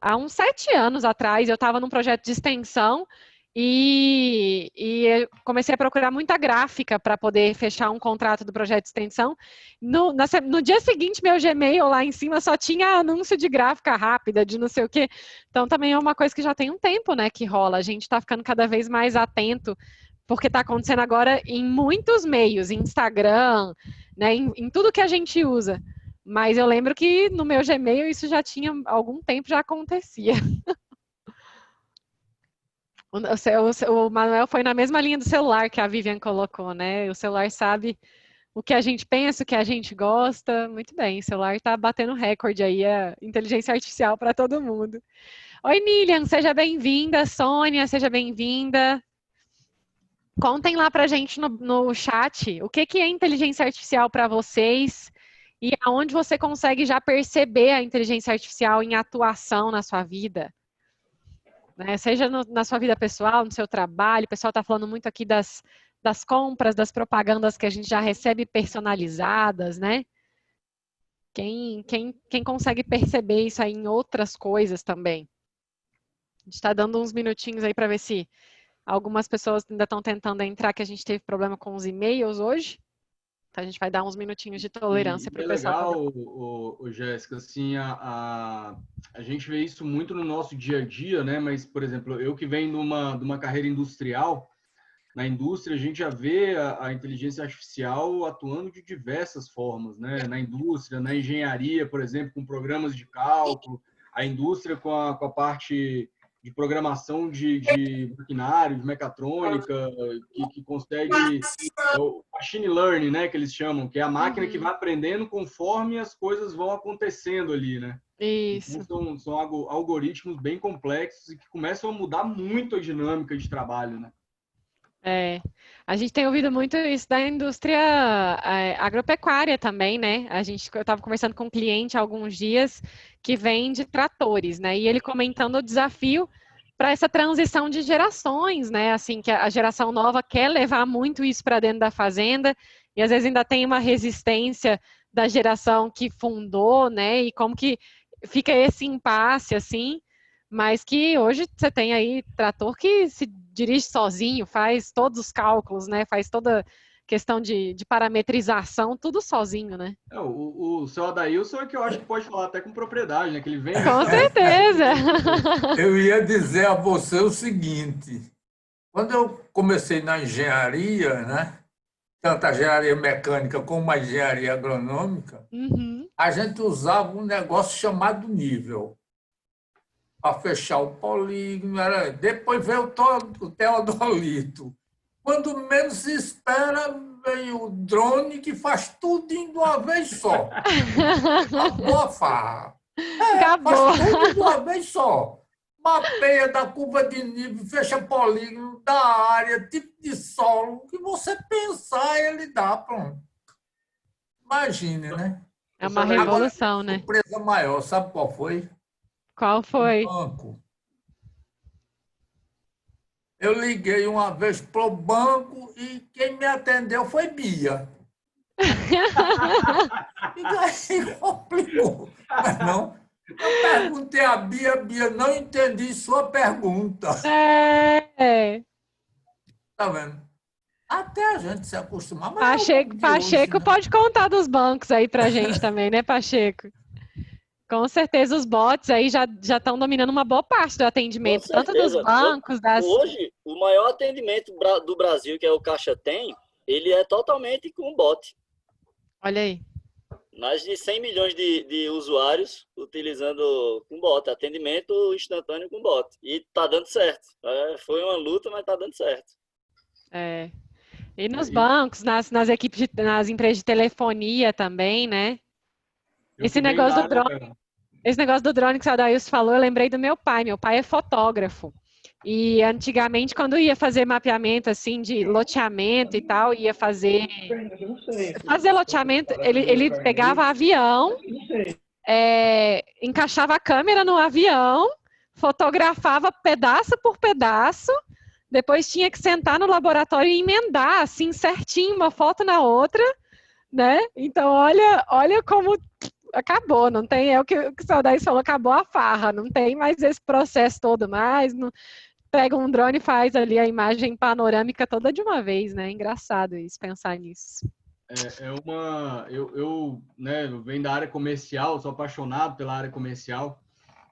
há uns 7 anos atrás, eu estava num projeto de extensão e eu comecei a procurar muita gráfica para poder fechar um contrato do projeto de extensão. No dia seguinte, meu Gmail lá em cima só tinha anúncio de gráfica rápida, de não sei o quê. Então também é uma coisa que já tem um tempo, né, que rola. A gente está ficando cada vez mais atento, porque está acontecendo agora em muitos meios, Instagram, né, em tudo que a gente usa. Mas eu lembro que no meu Gmail isso já tinha algum tempo, já acontecia. O Manuel foi na mesma linha do celular que a Vivian colocou, né? O celular sabe o que a gente pensa, o que a gente gosta. Muito bem, o celular está batendo recorde aí, a inteligência artificial para todo mundo. Oi, Nilian, seja bem-vinda. Sônia, seja bem-vinda. Contem lá para a gente no chat o que é inteligência artificial para vocês e aonde você consegue já perceber a inteligência artificial em atuação na sua vida. Né? Seja na sua vida pessoal, no seu trabalho, o pessoal está falando muito aqui das compras, das propagandas que a gente já recebe personalizadas, né? Quem consegue perceber isso aí em outras coisas também? A gente está dando uns minutinhos aí para ver se algumas pessoas ainda estão tentando entrar, que a gente teve problema com os e-mails hoje. Então a gente vai dar uns minutinhos de tolerância para o é pessoal legal, poder... Jéssica, assim, a gente vê isso muito no nosso dia a dia, né? Mas, por exemplo, eu que venho de uma carreira industrial, na indústria a gente já vê a inteligência artificial atuando de diversas formas, né? Na indústria, na engenharia, por exemplo, com programas de cálculo, a indústria com a parte de programação de maquinário, de mecatrônica, que consegue o machine learning, né, que eles chamam, que é a máquina que vai aprendendo conforme as coisas vão acontecendo ali, né? Isso. Então, são algoritmos bem complexos e que começam a mudar muito a dinâmica de trabalho, né? É, a gente tem ouvido muito isso da indústria agropecuária também, né? Eu estava conversando com um cliente há alguns dias que vende tratores, né? E ele comentando o desafio para essa transição de gerações, né? Assim, que a geração nova quer levar muito isso para dentro da fazenda e às vezes ainda tem uma resistência da geração que fundou, né? E como que fica esse impasse, assim, mas que hoje você tem aí trator que se dirige sozinho, faz todos os cálculos, né? Faz toda questão de parametrização, tudo sozinho, né? O seu Adailson é que eu acho que pode falar até com propriedade, né? Que ele vende Com isso certeza! Eu ia dizer a você o seguinte: quando eu comecei na engenharia, né, tanto a engenharia mecânica como a engenharia agronômica, a gente usava um negócio chamado nível para fechar o polígono. Depois veio o teodolito. Quando menos se espera, vem o drone que faz tudo de uma vez só. Acabou a farra. Acabou! Faz tudo de uma vez só. Mapeia da curva de nível, fecha polígono, da área, tipo de solo. O que você pensar, ele dá, pronto. Imagine, né? É uma Agora, revolução, né? surpresa maior, sabe qual foi? Qual O foi? banco. Eu liguei uma vez para o banco e quem me atendeu foi Bia. E aí complicou. Mas não. Eu perguntei a Bia, não entendi sua pergunta. É. Tá vendo? Até a gente se acostumar, mas é o mundo de hoje, Pacheco né? pode contar dos bancos aí pra gente também, né, Pacheco? Com certeza os bots aí já estão dominando uma boa parte do Com atendimento, tanto dos certeza. bancos, das... Hoje, o maior atendimento do Brasil, que é o Caixa Tem, ele é totalmente com bot. Olha aí. Mais de 100 milhões de usuários utilizando com bot, atendimento instantâneo com bot. E tá dando certo. Foi uma luta, mas tá dando certo. É. E nos bancos, nas equipes, nas empresas de telefonia também, né? Esse negócio do drone, esse negócio do drone que o Adailson falou, eu lembrei do meu pai. Meu pai é fotógrafo. E antigamente, quando ia fazer mapeamento assim de loteamento e tal, ia fazer loteamento, ele pegava avião, encaixava a câmera no avião, fotografava pedaço por pedaço, depois tinha que sentar no laboratório e emendar assim certinho uma foto na outra, né? Então olha como acabou, não tem, é o que o seu Daís falou, acabou a farra, não tem mais esse processo todo mais, não, pega um drone e faz ali a imagem panorâmica toda de uma vez, né? Engraçado isso, pensar nisso. Né, eu venho da área comercial, sou apaixonado pela área comercial,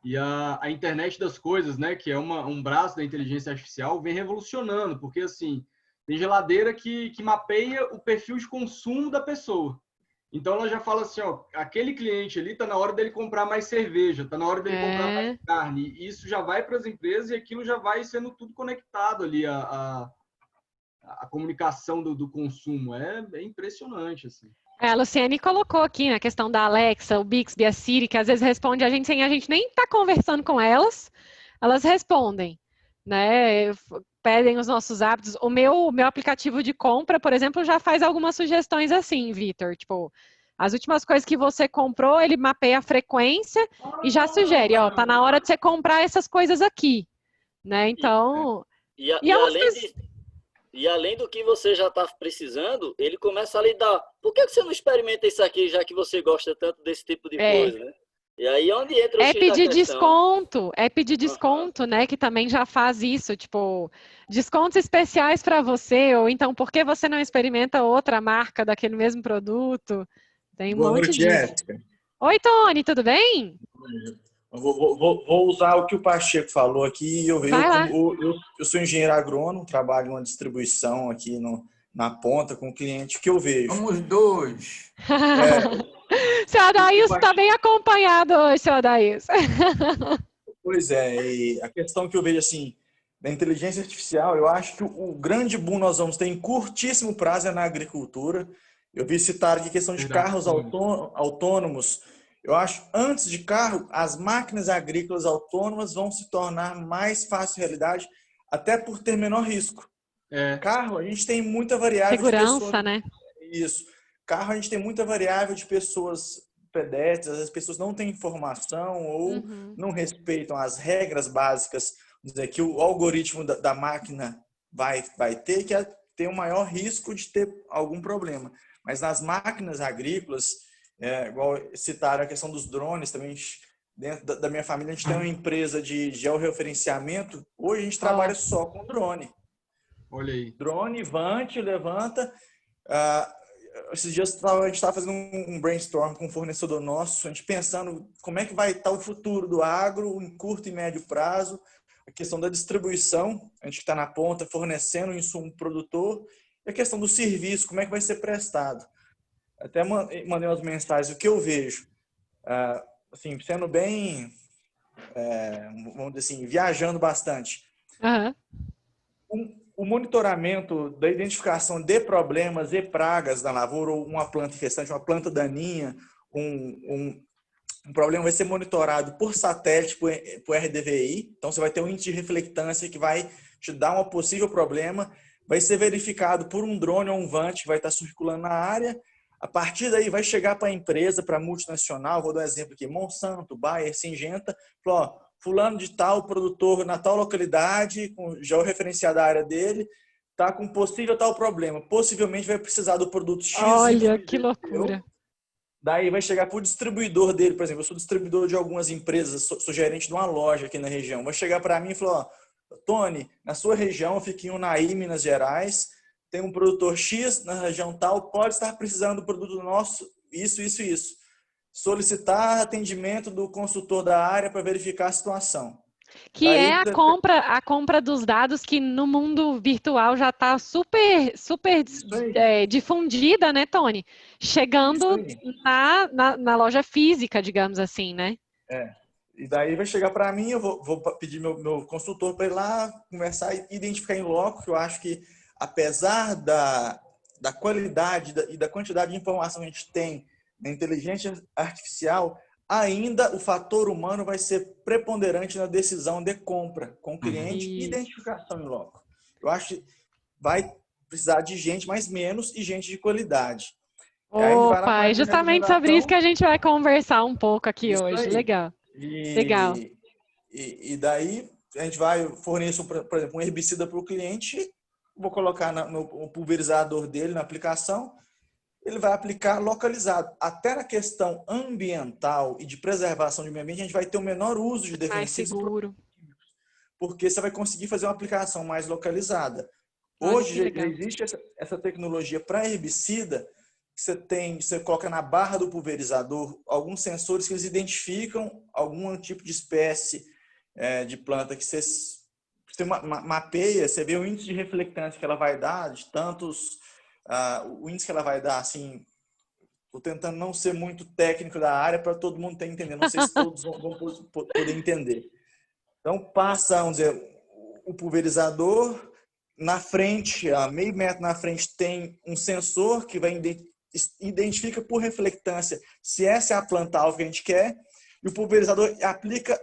e a internet das coisas, né, que é um braço da inteligência artificial, vem revolucionando, porque assim, tem geladeira que mapeia o perfil de consumo da pessoa. Então ela já fala assim, ó, aquele cliente ali tá na hora dele comprar mais cerveja, tá na hora dele comprar mais carne. E isso já vai para as empresas e aquilo já vai sendo tudo conectado ali a comunicação do consumo. É impressionante assim. A Luciane colocou aqui na questão da Alexa, o Bixby, a Siri, que às vezes responde a gente sem a gente nem estar conversando com elas respondem, né? Pedem os nossos hábitos. O meu aplicativo de compra, por exemplo, já faz algumas sugestões assim, Vitor, tipo, as últimas coisas que você comprou, ele mapeia a frequência e já sugere, ó, tá na hora de você comprar essas coisas aqui, né? Então, e além do que você já está precisando, ele começa a lhe dar. Por que você não experimenta isso aqui, já que você gosta tanto desse tipo de coisa, né? E aí onde entra o X da questão. É pedir desconto, né? Que também já faz isso, tipo, descontos especiais para você, ou então por que você não experimenta outra marca daquele mesmo produto? Tem um monte disso. Jéssica. Oi, Tony, tudo bem? Vou usar o que o Pacheco falou aqui. Eu sou engenheiro agrônomo, trabalho numa distribuição aqui na ponta com o cliente. O que eu vejo? Somos dois. Seu Adaís está bem acompanhado hoje, seu Adaís. Pois é, e a questão que eu vejo assim, da inteligência artificial, eu acho que o grande boom nós vamos ter em curtíssimo prazo é na agricultura. Eu vi citar aqui a questão de carros autônomos. Eu acho, antes de carro, as máquinas agrícolas autônomas vão se tornar mais fácil realidade, até por ter menor risco. Carro, a gente tem muita variável Segurança, de pessoas. Né? Isso. Carro, a gente tem muita variável de pessoas pedestres, as pessoas não têm informação ou não respeitam as regras básicas que o algoritmo da máquina vai ter, que tem um maior risco de ter algum problema. Mas nas máquinas agrícolas, igual citaram a questão dos drones, também dentro da minha família a gente tem uma empresa de georreferenciamento, hoje a gente trabalha só com drone. Olha aí. Drone, vante, levanta. Esses dias a gente estava fazendo um brainstorm com um fornecedor nosso, a gente pensando como é que vai estar o futuro do agro em curto e médio prazo, a questão da distribuição, a gente está na ponta fornecendo o insumo produtor, e a questão do serviço, como é que vai ser prestado. Até mandei umas mensagens, o que eu vejo, assim, sendo bem, vamos dizer assim, viajando bastante. O monitoramento da identificação de problemas e pragas da lavoura, ou uma planta infestante, uma planta daninha, um problema vai ser monitorado por satélite, por RDVI. Então, você vai ter um índice de reflectância que vai te dar um possível problema. Vai ser verificado por um drone ou um vante que vai estar circulando na área. A partir daí, vai chegar para a empresa, para a multinacional. Vou dar um exemplo aqui. Monsanto, Bayer, Syngenta. Falou, fulano de tal, produtor na tal localidade, já o referenciado da área dele, está com possível tal problema. Possivelmente vai precisar do produto X. Olha, que loucura. Daí vai chegar para o distribuidor dele, por exemplo, eu sou distribuidor de algumas empresas, sou gerente de uma loja aqui na região. Vai chegar para mim e falar, Tony, na sua região, eu fico em Unai, Minas Gerais, tem um produtor X na região tal, pode estar precisando do produto nosso, isso. Solicitar atendimento do consultor da área para verificar a situação. Que daí, a compra dos dados que no mundo virtual já está super difundida, né, Tony? Chegando na loja física, digamos assim, né? E daí vai chegar para mim, eu vou pedir meu consultor para ir lá conversar e identificar em loco, que eu acho que apesar da qualidade e da quantidade de informação que a gente tem na inteligência artificial, ainda o fator humano vai ser preponderante na decisão de compra com o cliente e identificação em loco. Eu acho que vai precisar de gente, mas menos, e gente de qualidade. Opa, é justamente sobre isso que a gente vai conversar um pouco aqui hoje. Legal. Legal. E daí a gente vai fornecer, por exemplo, um herbicida para o cliente, vou colocar no pulverizador dele, na aplicação. ele vai aplicar localizado. Até na questão ambiental e de preservação do meio ambiente, a gente vai ter o menor uso de defensivos. Mais seguro. Porque você vai conseguir fazer uma aplicação mais localizada. Hoje já existe essa tecnologia para herbicida, que você coloca na barra do pulverizador alguns sensores que eles identificam algum tipo de espécie de planta que você mapeia, você vê o índice de reflectância que ela vai dar, de tantos... o índice que ela vai dar, assim... Estou tentando não ser muito técnico da área para todo mundo ter entendido. Não sei se todos vão poder entender. Então, passa, vamos dizer, o pulverizador, na frente, a meio metro na frente, tem um sensor que identifica por reflectância se essa é a planta alvo que a gente quer, e o pulverizador aplica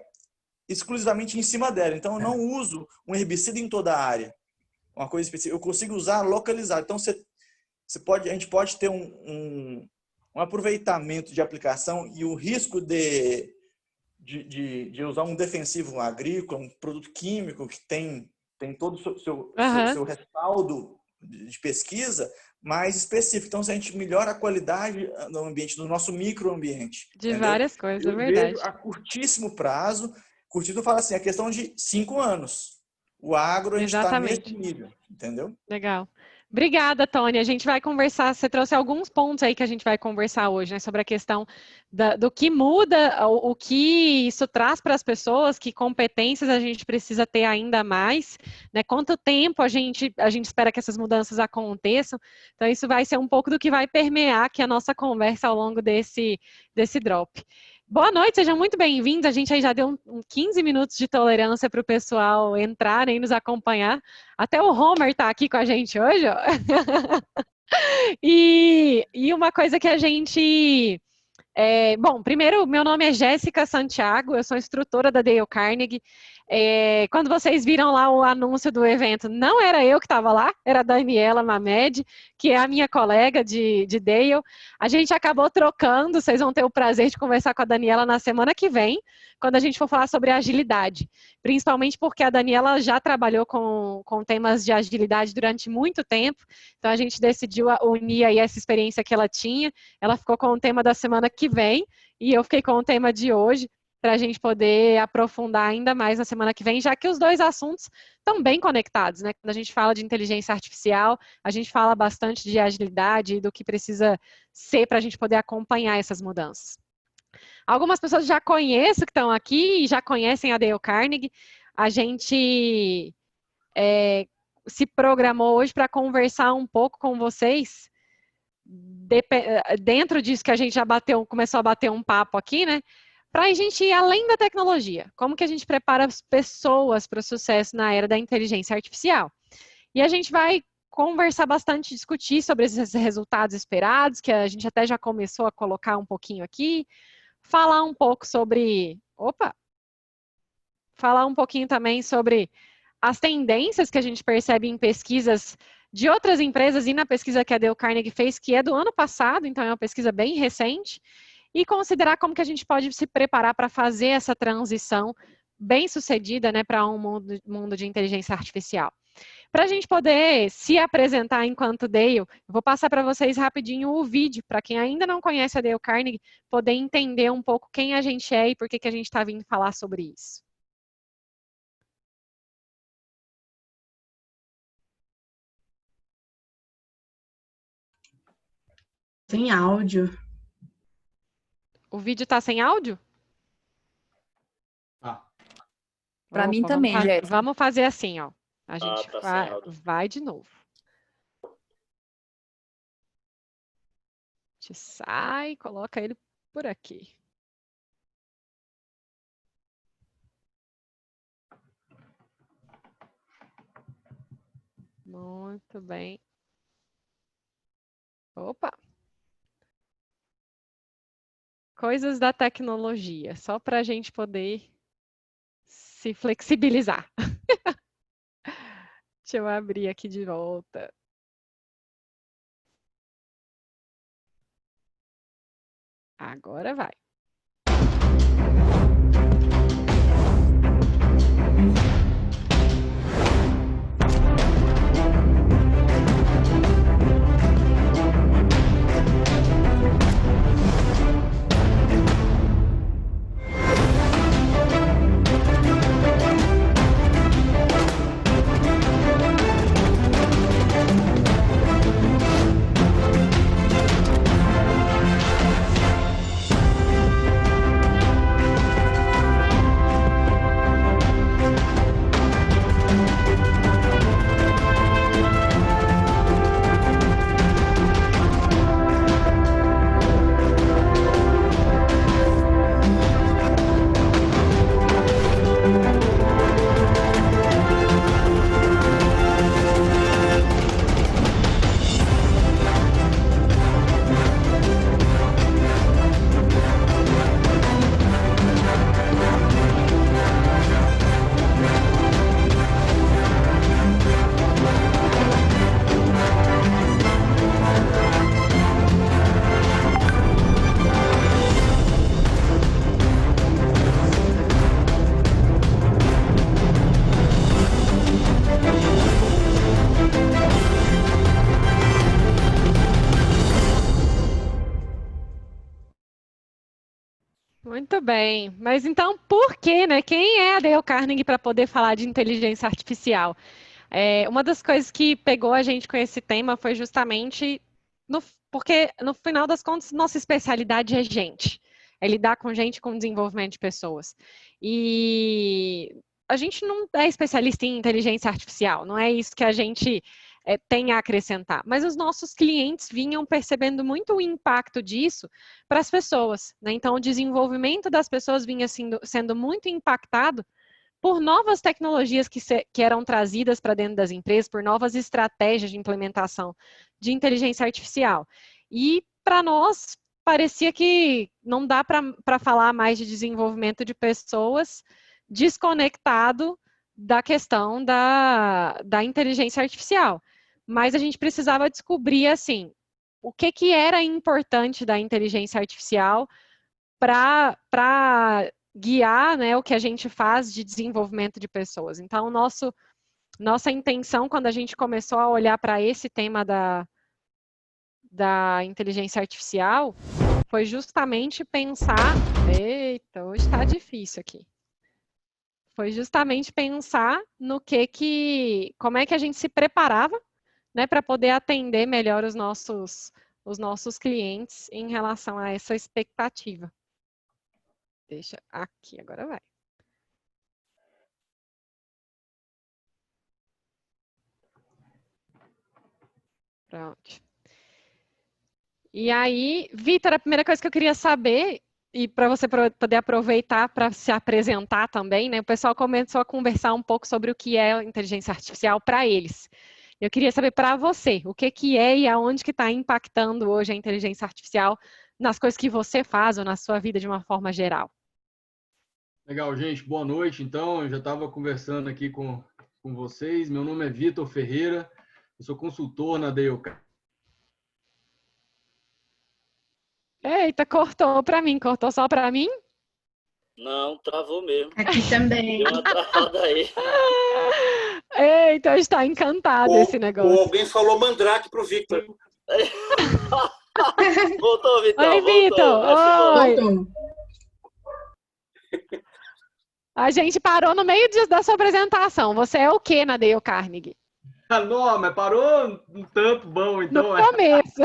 exclusivamente em cima dela. Então, eu não uso um herbicida em toda a área, uma coisa específica. Eu consigo usar localizado. Então, a gente pode ter um aproveitamento de aplicação e o risco de usar um defensivo agrícola, um produto químico que tem todo o seu respaldo de pesquisa mais específico. Então, se a gente melhora a qualidade do ambiente, do nosso microambiente. De entendeu? Várias coisas, é verdade. Vejo a curtíssimo prazo, eu falo assim, a questão de 5 anos. O agro, a gente está nesse nível, entendeu? Legal. Obrigada, Tony. A gente vai conversar, você trouxe alguns pontos aí que a gente vai conversar hoje, né? Sobre a questão do que muda, o que isso traz para as pessoas, que competências a gente precisa ter ainda mais, né? Quanto tempo a gente espera que essas mudanças aconteçam. Então, isso vai ser um pouco do que vai permear aqui a nossa conversa ao longo desse drop. Boa noite, sejam muito bem-vindos. A gente aí já deu 15 minutos de tolerância para o pessoal entrarem e nos acompanhar. Até o Homer está aqui com a gente hoje, ó. E uma coisa que a gente... bom, primeiro, meu nome é Jéssica Santiago, eu sou instrutora da Dale Carnegie. Quando vocês viram lá o anúncio do evento, não era eu que estava lá, era a Daniela Mamed, que é a minha colega de Dale. A gente acabou trocando, vocês vão ter o prazer de conversar com a Daniela na semana que vem, quando a gente for falar sobre agilidade. Principalmente porque a Daniela já trabalhou com temas de agilidade durante muito tempo, então a gente decidiu unir aí essa experiência que ela tinha. Ela ficou com o tema da semana que vem, e eu fiquei com o tema de hoje, para a gente poder aprofundar ainda mais na semana que vem, já que os dois assuntos estão bem conectados, né? Quando a gente fala de inteligência artificial, a gente fala bastante de agilidade e do que precisa ser para a gente poder acompanhar essas mudanças. Algumas pessoas já conhecem que estão aqui e já conhecem a Dale Carnegie. A gente se programou hoje para conversar um pouco com vocês dentro disso que a gente já começou a bater um papo aqui, né? Para a gente ir além da tecnologia, como que a gente prepara as pessoas para o sucesso na era da inteligência artificial. E a gente vai conversar bastante, discutir sobre esses resultados esperados, que a gente até já começou a colocar um pouquinho aqui, falar um pouco sobre... falar um pouquinho também sobre as tendências que a gente percebe em pesquisas de outras empresas e na pesquisa que a Dale Carnegie fez, que é do ano passado, então é uma pesquisa bem recente, e considerar como que a gente pode se preparar para fazer essa transição bem sucedida, né, para um mundo de inteligência artificial. Para a gente poder se apresentar enquanto Dale, eu vou passar para vocês rapidinho o vídeo, para quem ainda não conhece a Dale Carnegie, poder entender um pouco quem a gente é e por que a gente está vindo falar sobre isso. Sem áudio. O vídeo está sem áudio? Para mim também, Jéssica. Vamos fazer assim, ó. A gente vai de novo. A gente sai, coloca ele por aqui. Muito bem. Opa! Coisas da tecnologia, só para a gente poder se flexibilizar. Deixa eu abrir aqui de volta. Agora vai. Muito bem. Mas então, por que, né? Quem é a Dale Carnegie para poder falar de inteligência artificial? Uma das coisas que pegou a gente com esse tema foi justamente porque, no final das contas, nossa especialidade é gente. É lidar com gente com desenvolvimento de pessoas. E a gente não é especialista em inteligência artificial, não é isso que a gente tem a acrescentar. Mas os nossos clientes vinham percebendo muito o impacto disso para as pessoas, né? Então, o desenvolvimento das pessoas vinha sendo muito impactado por novas tecnologias que eram trazidas para dentro das empresas, por novas estratégias de implementação de inteligência artificial. E, para nós, parecia que não dá para falar mais de desenvolvimento de pessoas desconectado da questão da inteligência artificial. Mas a gente precisava descobrir, assim, o que era importante da inteligência artificial para guiar, né, o que a gente faz de desenvolvimento de pessoas. Então, nossa intenção, quando a gente começou a olhar para esse tema da inteligência artificial, foi justamente pensar... Eita, hoje está difícil aqui. Foi justamente pensar no como é que a gente se preparava, né, para poder atender melhor os nossos clientes em relação a essa expectativa. Deixa aqui, agora vai. Pronto. E aí, Vitor, a primeira coisa que eu queria saber, e para você poder aproveitar para se apresentar também, né? O pessoal começou a conversar um pouco sobre o que é inteligência artificial para eles. Eu queria saber para você, o que é e aonde que está impactando hoje a inteligência artificial nas coisas que você faz ou na sua vida de uma forma geral. Legal, gente. Boa noite. Então, eu já estava conversando aqui com vocês. Meu nome é Vitor Ferreira. Eu sou consultor na Dale Carnegie. Eita, cortou para mim. Cortou só para mim? Não, travou mesmo. Aqui também. Deu uma travada aí. Eita, está encantado esse negócio. Ou alguém falou mandrake pro Victor. Voltou, Vitor. Oi, Vitor. Oi. Voltou. A gente parou no meio da sua apresentação. Você é o quê na Dale Carnegie? Não, mas parou um tanto bom, então. No começo.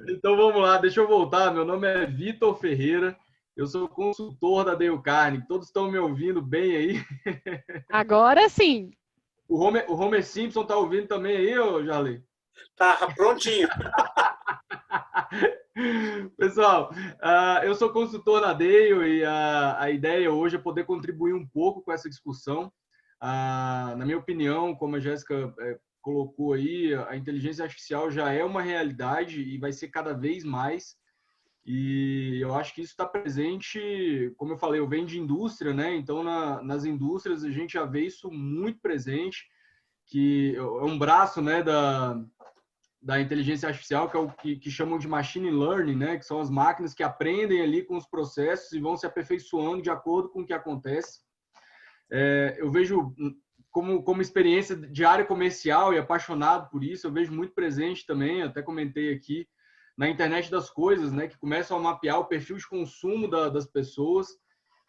Então vamos lá, deixa eu voltar. Meu nome é Vitor Ferreira. Eu sou consultor da Dale Carnegie. Todos estão me ouvindo bem aí? Agora sim. O Homer Simpson tá ouvindo também aí, ô Jarley? Tá prontinho. Pessoal, eu sou consultor na Dale e a ideia hoje é poder contribuir um pouco com essa discussão. Na minha opinião, como a Jéssica colocou aí, a inteligência artificial já é uma realidade e vai ser cada vez mais. E eu acho que isso está presente, como eu falei, eu venho de indústria, né? Então, nas indústrias, a gente já vê isso muito presente, que é um braço, né, da inteligência artificial, que é o que chamam de machine learning, né? Que são as máquinas que aprendem ali com os processos e vão se aperfeiçoando de acordo com o que acontece. Eu vejo, como experiência de área comercial e apaixonado por isso, eu vejo muito presente também, até comentei aqui, na internet das coisas, né, que começam a mapear o perfil de consumo das pessoas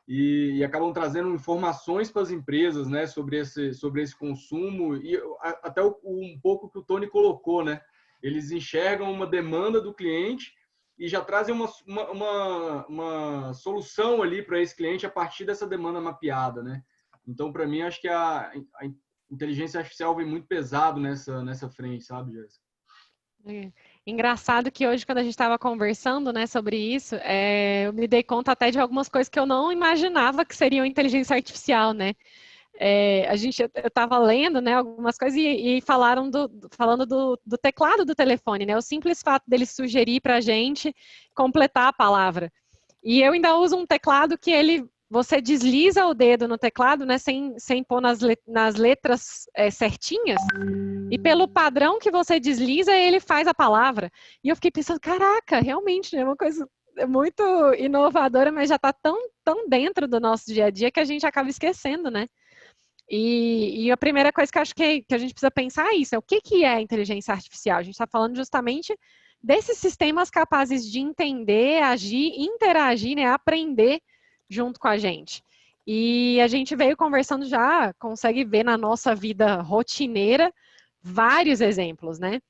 e acabam trazendo informações para as empresas, né, sobre esse consumo e até um pouco que o Tony colocou, né, eles enxergam uma demanda do cliente e já trazem uma solução ali para esse cliente a partir dessa demanda mapeada, né. Então, para mim, acho que a inteligência artificial vem muito pesado nessa frente, sabe, Jéssica? Engraçado que hoje, quando a gente estava conversando, né, sobre isso, eu me dei conta até de algumas coisas que eu não imaginava que seriam inteligência artificial, né? Eu estava lendo, né, algumas coisas e falando do teclado do telefone, né? O simples fato dele sugerir para a gente completar a palavra. E eu ainda uso um teclado que você desliza o dedo no teclado, né, sem pôr nas letras certinhas, e pelo padrão que você desliza, ele faz a palavra. E eu fiquei pensando, caraca, realmente, é uma coisa muito inovadora, mas já está tão dentro do nosso dia a dia que a gente acaba esquecendo, né? E a primeira coisa que eu acho que a gente precisa pensar é isso, o que é a inteligência artificial? A gente está falando justamente desses sistemas capazes de entender, agir, interagir, né, aprender junto com a gente. E a gente veio conversando já, consegue ver na nossa vida rotineira vários exemplos, né?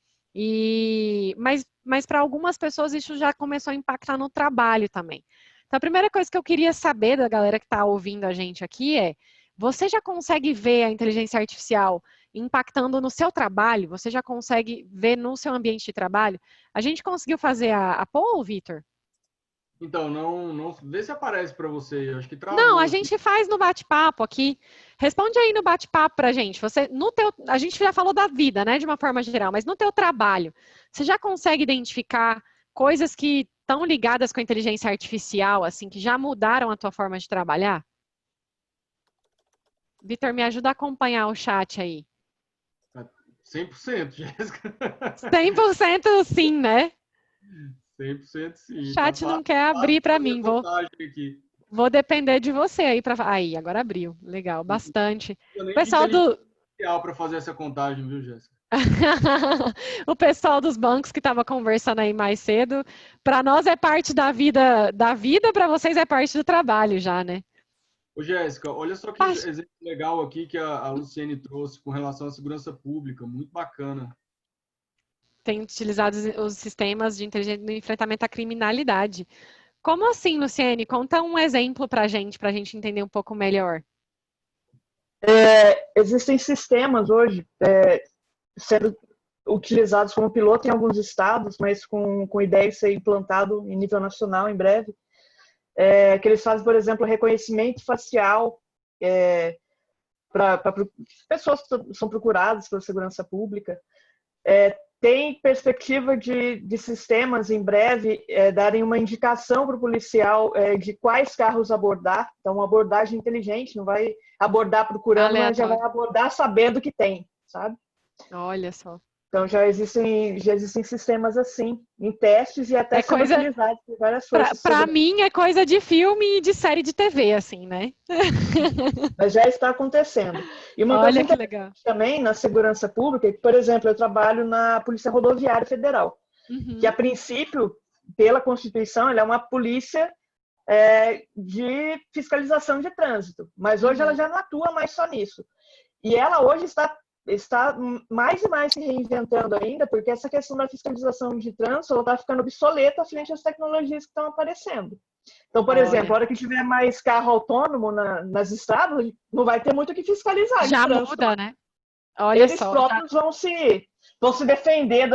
Mas para algumas pessoas isso já começou a impactar no trabalho também. Então a primeira coisa que eu queria saber da galera que está ouvindo a gente aqui é: você já consegue ver a inteligência artificial impactando no seu trabalho? Você já consegue ver no seu ambiente de trabalho? A gente conseguiu fazer a poll, Vitor? Então, não vê se aparece para você. Eu acho que travou. Não, a gente faz no bate-papo aqui. Responde aí no bate-papo pra gente. A gente já falou da vida, né, de uma forma geral, mas no teu trabalho, você já consegue identificar coisas que estão ligadas com a inteligência artificial, assim, que já mudaram a tua forma de trabalhar? Vitor, me ajuda a acompanhar o chat aí. 100%, Jéssica. 100% sim, né? 100% sim. O chat não quer abrir para mim. Vou depender de você aí para. Aí, agora abriu. Legal, bastante. O pessoal do para fazer essa contagem, viu, Jéssica? O pessoal dos bancos que estava conversando aí mais cedo, para nós é parte da vida, para vocês é parte do trabalho já, né? Ô, Jéssica, olha só que exemplo legal aqui que a Luciene trouxe com relação à segurança pública, muito bacana. Tem utilizado os sistemas de inteligência no enfrentamento à criminalidade. Como assim, Luciene? Conta um exemplo para a gente entender um pouco melhor. Existem sistemas hoje sendo utilizados como piloto em alguns estados, mas com ideia de ser implantado em nível nacional em breve, que eles fazem, por exemplo, reconhecimento facial para pessoas que são procuradas pela segurança pública. Tem perspectiva de sistemas em breve darem uma indicação para o policial de quais carros abordar. Então, uma abordagem inteligente, não vai abordar procurando, mas já vai abordar sabendo que tem, sabe? Olha só. Então, já existem sistemas assim, em testes e até sendo utilizados por várias forças. Para mim, é coisa de filme e de série de TV, assim, né? Mas já está acontecendo. E uma coisa que legal também na segurança pública, por exemplo, eu trabalho na Polícia Rodoviária Federal, que a princípio, pela Constituição, ela é uma polícia de fiscalização de trânsito, mas hoje ela já não atua mais só nisso. E ela hoje está mais e mais se reinventando ainda, porque essa questão da fiscalização de trânsito está ficando obsoleta frente às tecnologias que estão aparecendo. Então, por exemplo, a hora que tiver mais carro autônomo nas estradas, não vai ter muito o que fiscalizar. Já muda, né? Olha Eles próprios vão se defender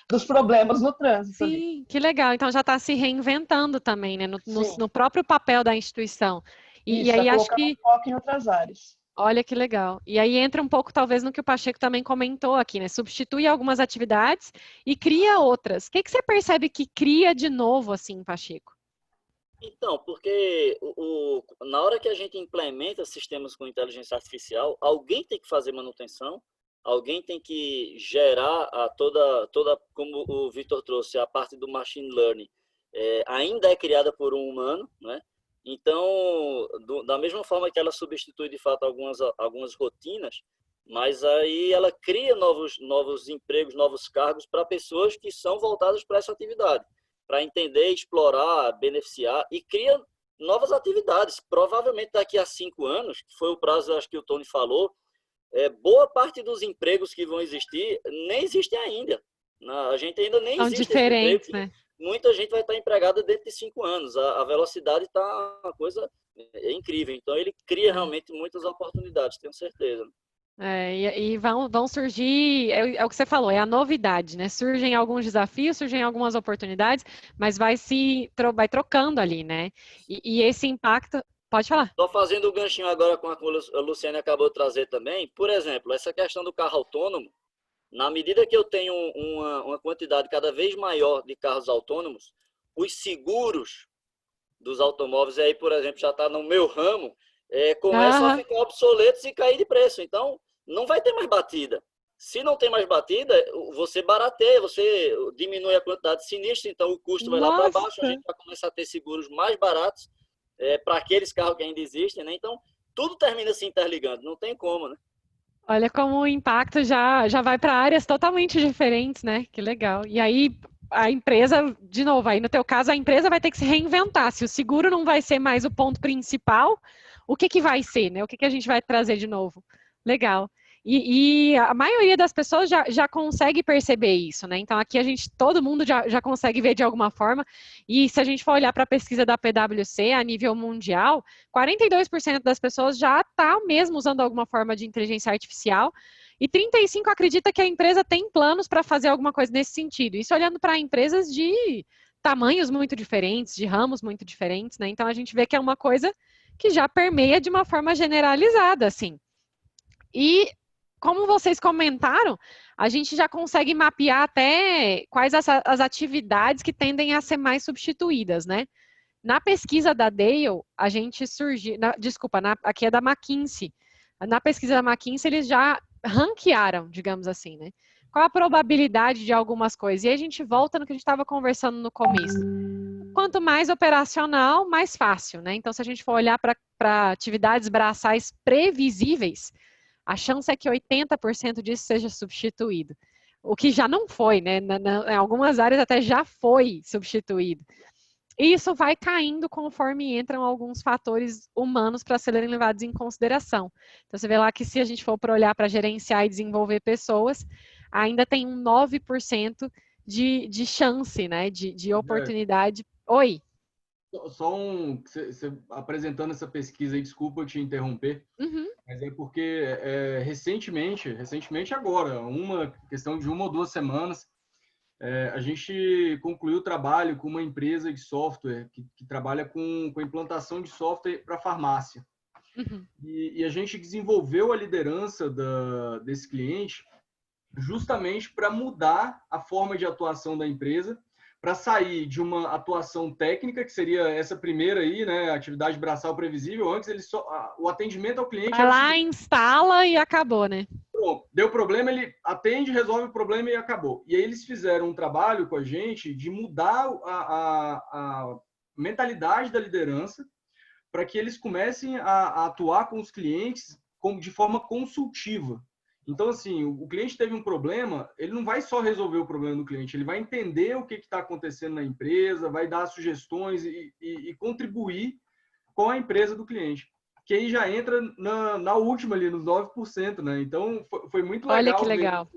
dos problemas no trânsito. Sim, ali. Que legal. Então já está se reinventando também, né? No próprio papel da instituição. E aí acho que foco em outras áreas. Olha que legal. E aí entra um pouco, talvez, no que o Pacheco também comentou aqui, né? Substitui algumas atividades e cria outras. O que você percebe que cria de novo, assim, Pacheco? Então, porque na hora que a gente implementa sistemas com inteligência artificial, alguém tem que fazer manutenção, alguém tem que gerar toda como o Vitor trouxe, a parte do machine learning, ainda é criada por um humano, né? Então, da mesma forma que ela substitui, de fato, algumas rotinas, mas aí ela cria novos empregos, novos cargos para pessoas que são voltadas para essa atividade, para entender, explorar, beneficiar, e cria novas atividades. Provavelmente daqui a 5 anos, que foi o prazo, acho que o Tony falou, boa parte dos empregos que vão existir nem existem ainda. A gente ainda nem são existe diferentes, né? Muita gente vai estar empregada dentro de 5 anos. A velocidade está uma coisa incrível. Então, ele cria realmente muitas oportunidades, tenho certeza. E vão surgir, é o que você falou, é a novidade, né? Surgem alguns desafios, surgem algumas oportunidades, mas vai trocando ali, né? E esse impacto... Pode falar. Estou fazendo o ganchinho agora com a que a Luciane acabou de trazer também. Por exemplo, essa questão do carro autônomo, na medida que eu tenho uma quantidade cada vez maior de carros autônomos, os seguros dos automóveis, aí, por exemplo, já está no meu ramo, começam a ficar obsoletos e cair de preço. Então, não vai ter mais batida. Se não tem mais batida, você barateia, você diminui a quantidade de sinistro, então o custo vai lá para baixo, a gente vai começar a ter seguros mais baratos para aqueles carros que ainda existem, né? Então, tudo termina se interligando, não tem como, né? Olha como o impacto já vai para áreas totalmente diferentes, né? Que legal. E aí, a empresa, de novo, aí no teu caso, a empresa vai ter que se reinventar. Se o seguro não vai ser mais o ponto principal, o que vai ser, né? O que a gente vai trazer de novo? Legal. E a maioria das pessoas já consegue perceber isso, né? Então, aqui todo mundo já consegue ver de alguma forma. E se a gente for olhar para a pesquisa da PwC a nível mundial, 42% das pessoas já está mesmo usando alguma forma de inteligência artificial. E 35% acredita que a empresa tem planos para fazer alguma coisa nesse sentido. Isso olhando para empresas de tamanhos muito diferentes, de ramos muito diferentes, né? Então, a gente vê que é uma coisa que já permeia de uma forma generalizada, assim. E, como vocês comentaram, a gente já consegue mapear até quais as atividades que tendem a ser mais substituídas, né? Na pesquisa da Dale, a gente surgiu... aqui é da McKinsey. Na pesquisa da McKinsey, eles já ranquearam, digamos assim, né? Qual a probabilidade de algumas coisas? E aí a gente volta no que a gente estava conversando no começo. Quanto mais operacional, mais fácil, né? Então, se a gente for olhar para atividades braçais previsíveis, a chance é que 80% disso seja substituído. O que já não foi, né? Em algumas áreas até já foi substituído. E isso vai caindo conforme entram alguns fatores humanos para serem levados em consideração. Então, você vê lá que se a gente for para olhar para gerenciar e desenvolver pessoas, ainda tem um 9% de chance, né? De oportunidade. Oi? Só você apresentando essa pesquisa aí, desculpa eu te interromper, mas é porque recentemente agora, uma questão de 1 ou 2 semanas, a gente concluiu o trabalho com uma empresa de software que trabalha com a implantação de software para farmácia. E a gente desenvolveu a liderança desse cliente justamente para mudar a forma de atuação da empresa, para sair de uma atuação técnica, que seria essa primeira aí, né, atividade braçal previsível. Antes, o atendimento ao cliente... Vai lá, instala e acabou, né? Pronto, deu problema, ele atende, resolve o problema e acabou. E aí eles fizeram um trabalho com a gente de mudar a mentalidade da liderança para que eles comecem a atuar com os clientes de forma consultiva. Então, assim, o cliente teve um problema, ele não vai só resolver o problema do cliente, ele vai entender o que está acontecendo na empresa, vai dar sugestões e contribuir com a empresa do cliente. Que aí já entra na última ali, nos 9%, né? Então, foi muito legal. Olha que legal.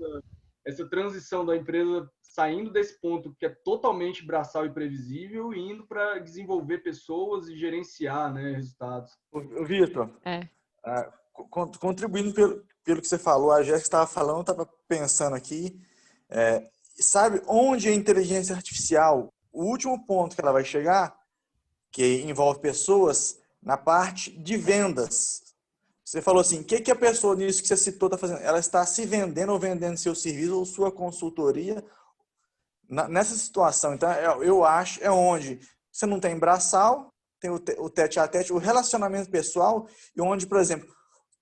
Essa transição da empresa saindo desse ponto que é totalmente braçal e previsível e indo para desenvolver pessoas e gerenciar, né, resultados. Vitor, contribuindo pelo que você falou, a Jéssica estava falando, eu estava pensando aqui, sabe onde a inteligência artificial, o último ponto que ela vai chegar, que envolve pessoas, na parte de vendas. Você falou assim, o que a pessoa nisso que você citou está fazendo? Ela está se vendendo ou vendendo seu serviço ou sua consultoria nessa situação. Então, eu acho, onde você não tem braçal, tem o tete-a-tete, o relacionamento pessoal, e onde, por exemplo,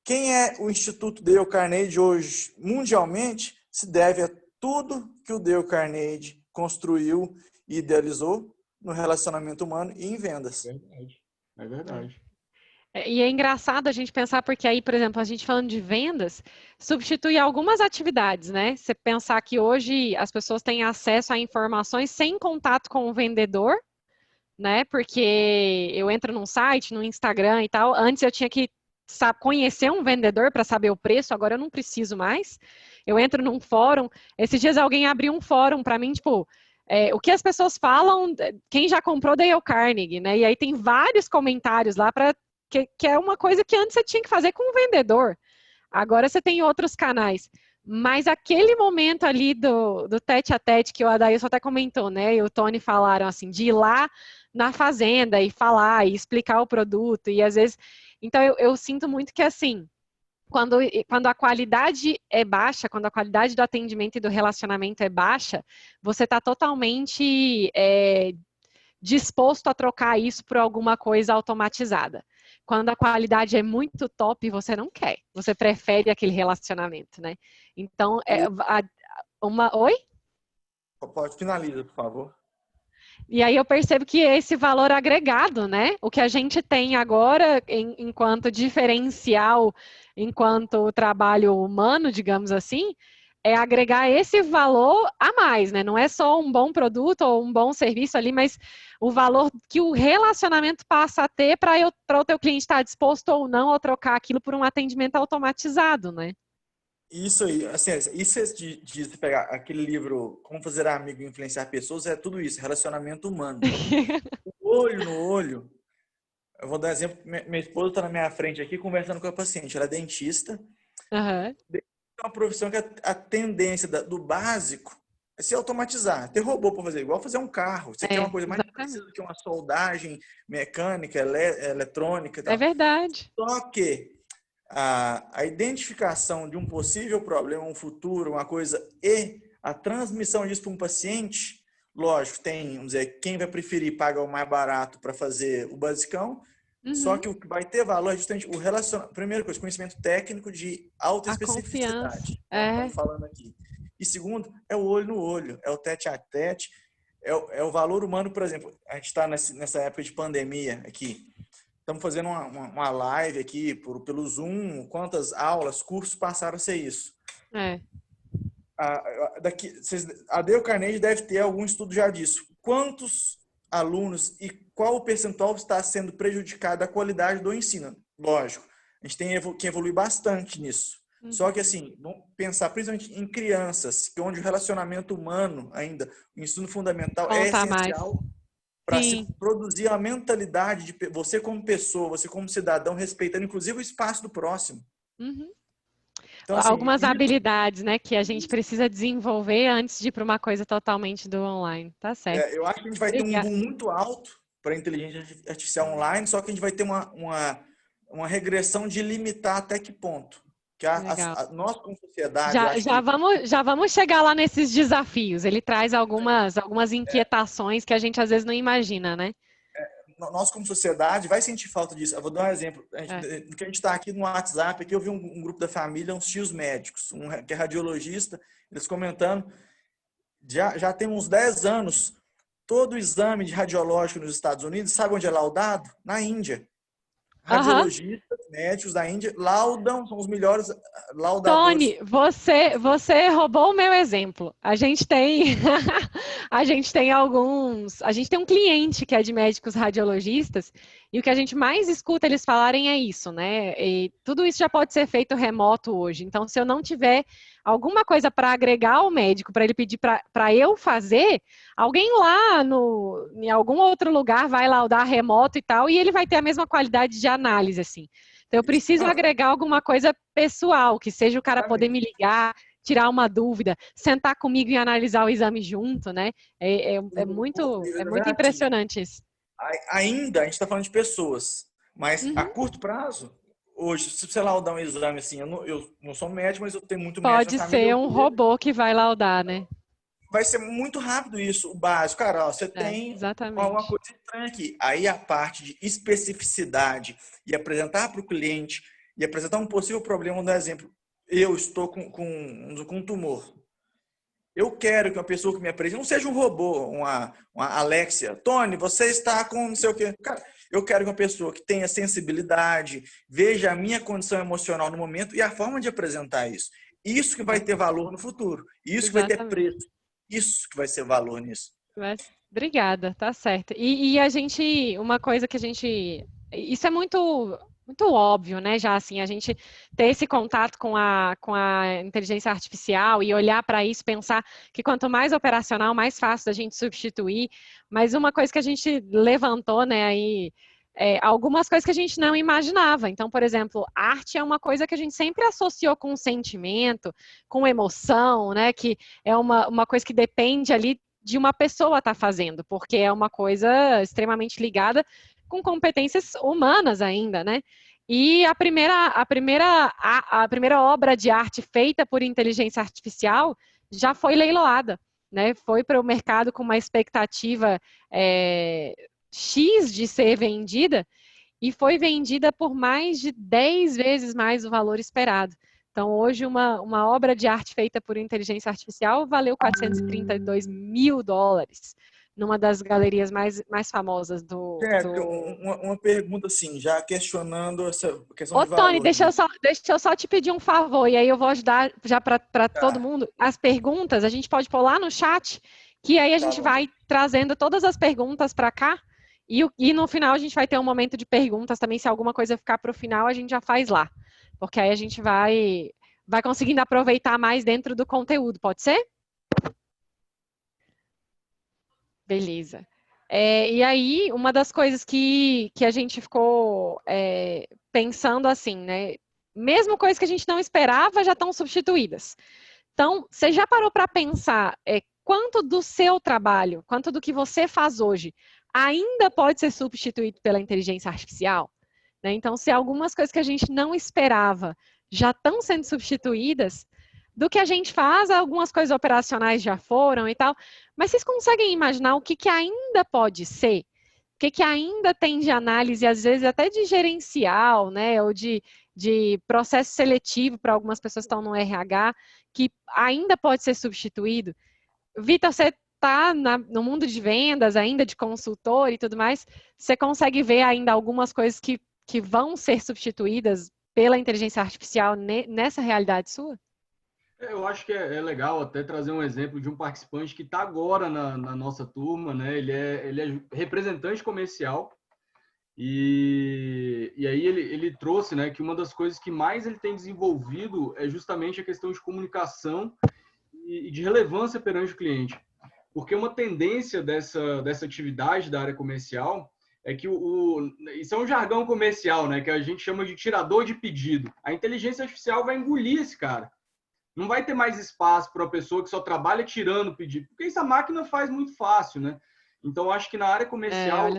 quem é o Instituto Dale Carnegie hoje, mundialmente, se deve a tudo que o Dale Carnegie construiu e idealizou no relacionamento humano e em vendas. É verdade. E é engraçado a gente pensar, porque aí, por exemplo, a gente falando de vendas, substitui algumas atividades, né? Você pensar que hoje as pessoas têm acesso a informações sem contato com o vendedor, né? Porque eu entro num site, no Instagram e tal, antes eu tinha que conhecer um vendedor para saber o preço, agora eu não preciso mais. Eu entro num fórum, esses dias alguém abriu um fórum para mim, tipo... o que as pessoas falam, quem já comprou Dale Carnegie, né? E aí tem vários comentários lá que é uma coisa que antes você tinha que fazer com o vendedor. Agora você tem outros canais. Mas aquele momento ali do tete-a-tete que o Adailson até comentou, né? E o Tony falaram assim, de ir lá na fazenda e falar e explicar o produto. E às vezes... Então eu sinto muito que assim... Quando a qualidade é baixa, quando a qualidade do atendimento e do relacionamento é baixa, você está totalmente disposto a trocar isso por alguma coisa automatizada. Quando a qualidade é muito top, você não quer. Você prefere aquele relacionamento, né? Então, Oi? Pode finalizar, por favor. E aí eu percebo que esse valor agregado, né? O que a gente tem agora enquanto diferencial, enquanto trabalho humano, digamos assim, é agregar esse valor a mais, né? Não é só um bom produto ou um bom serviço ali, mas o valor que o relacionamento passa a ter para o teu cliente estar disposto ou não a trocar aquilo por um atendimento automatizado, né? Isso aí, assim, isso de pegar aquele livro Como Fazer Amigo e Influenciar Pessoas, é tudo isso, relacionamento humano. O olho no olho, eu vou dar um exemplo, minha esposa está na minha frente aqui conversando com a paciente, ela é dentista, Uhum. é uma profissão que a tendência do básico é se automatizar, ter robô para fazer, igual fazer um carro, você quer uma coisa mais parecida do que uma soldagem mecânica, eletrônica e tal. É verdade. Só que a identificação de um possível problema, um futuro, uma coisa, e a transmissão disso para um paciente, lógico, tem, vamos dizer, quem vai preferir pagar o mais barato para fazer o basicão, só que o que vai ter valor é justamente o relacionamento, primeira coisa, conhecimento técnico de alta especificidade, estamos falando aqui. E segundo, é o olho no olho, é o tete a tete, é o valor humano, por exemplo, a gente está nessa época de pandemia aqui, estamos fazendo uma live aqui pelo Zoom, quantas aulas, cursos passaram a ser isso. A Dale Carnegie deve ter algum estudo já disso. Quantos alunos e qual o percentual está sendo prejudicado a qualidade do ensino? Lógico, a gente tem que evoluir bastante nisso. Só que, assim, vamos pensar principalmente em crianças, onde o relacionamento humano ainda, o ensino fundamental é essencial para se produzir a mentalidade de você como pessoa, você como cidadão, respeitando inclusive o espaço do próximo. Então, assim, algumas habilidades, né, que a gente precisa desenvolver antes de ir para uma coisa totalmente do online. Tá certo. Eu acho que a gente vai ter um boom muito alto para a inteligência artificial online, só que a gente vai ter uma regressão de limitar até que ponto. Que nós, como sociedade... Já vamos chegar lá nesses desafios. Ele traz algumas inquietações que a gente às vezes não imagina, né? Nós, como sociedade, vai sentir falta disso. Eu vou dar um exemplo. Que a gente está aqui no WhatsApp, aqui eu vi um grupo da família, uns tios médicos, que é radiologista, eles comentando, já tem uns 10 anos, todo o exame de radiológico nos Estados Unidos, sabe onde é laudado? Na Índia. Radiologistas, médicos da Índia laudam, são os melhores laudadores. Tony, você roubou o meu exemplo. A gente tem um cliente que é de médicos radiologistas e o que a gente mais escuta eles falarem é isso, né? E tudo isso já pode ser feito remoto hoje. Então, se eu não tiver alguma coisa para agregar ao médico, para ele pedir para eu fazer, alguém lá em algum outro lugar vai laudar remoto e tal, e ele vai ter a mesma qualidade de análise, assim. Então, eu preciso agregar alguma coisa pessoal, que seja o cara poder me ligar, tirar uma dúvida, sentar comigo e analisar o exame junto, né? É muito impressionante isso. Ainda, a gente está falando de pessoas, mas a curto prazo, hoje, se você laudar um exame assim, eu não sou médico, mas eu tenho muito médico na família. Pode ser um robô que vai laudar, né? Vai ser muito rápido isso, o básico. Cara, você tem alguma coisa estranha aqui. Aí a parte de especificidade e apresentar para o cliente e apresentar um possível problema, vou dar exemplo. Eu estou com um tumor. Eu quero que uma pessoa que me apresente não seja um robô, uma Alexia. Tony, você está com não sei o quê. Cara, eu quero que uma pessoa que tenha sensibilidade, veja a minha condição emocional no momento e a forma de apresentar isso. Isso que vai ter valor no futuro. Isso que vai ter preço. Isso que vai ser valor nisso. Obrigada, tá certo. E uma coisa que isso é muito óbvio, né? Já assim, a gente ter esse contato com a inteligência artificial e olhar para isso, pensar que quanto mais operacional, mais fácil da gente substituir. Mas uma coisa que a gente levantou, né, aí, algumas coisas que a gente não imaginava. Então, por exemplo, arte é uma coisa que a gente sempre associou com sentimento, com emoção, né? Que é uma coisa que depende ali de uma pessoa estar fazendo, porque é uma coisa extremamente ligada com competências humanas ainda, né? E a primeira obra de arte feita por inteligência artificial já foi leiloada, né? Foi para o mercado com uma expectativa X de ser vendida e foi vendida por mais de 10 vezes mais o valor esperado. Então, hoje, uma obra de arte feita por inteligência artificial valeu $432 mil. numa das galerias mais famosas do... Uma pergunta assim, já questionando essa questão de Ô, Tony, valor. deixa eu só te pedir um favor, e aí eu vou ajudar já para todo mundo. As perguntas, a gente pode pôr lá no chat, que aí a gente vai trazendo todas as perguntas para cá, e no final a gente vai ter um momento de perguntas também, se alguma coisa ficar para o final, a gente já faz lá. Porque aí a gente vai conseguindo aproveitar mais dentro do conteúdo, pode ser? Beleza. E aí, uma das coisas que a gente ficou pensando assim, né? Mesmo coisas que a gente não esperava já estão substituídas. Então, você já parou para pensar quanto do seu trabalho, quanto do que você faz hoje, ainda pode ser substituído pela inteligência artificial? Né? Então, se algumas coisas que a gente não esperava já estão sendo substituídas, do que a gente faz, algumas coisas operacionais já foram e tal, mas vocês conseguem imaginar o que ainda pode ser? O que ainda tem de análise, às vezes até de gerencial, né, ou de processo seletivo para algumas pessoas que estão no RH, que ainda pode ser substituído? Vitor, você está no mundo de vendas, ainda de consultor e tudo mais, você consegue ver ainda algumas coisas que vão ser substituídas pela inteligência artificial nessa realidade sua? Eu acho que é legal até trazer um exemplo de um participante que está agora na nossa turma, né? Ele é representante comercial e aí ele trouxe, né, que uma das coisas que mais ele tem desenvolvido é justamente a questão de comunicação e de relevância perante o cliente. Porque uma tendência dessa atividade da área comercial é que isso é um jargão comercial, né, que a gente chama de tirador de pedido. A inteligência artificial vai engolir esse cara. Não vai ter mais espaço para uma pessoa que só trabalha tirando pedido, porque isso a máquina faz muito fácil, né? Então, acho que na área comercial,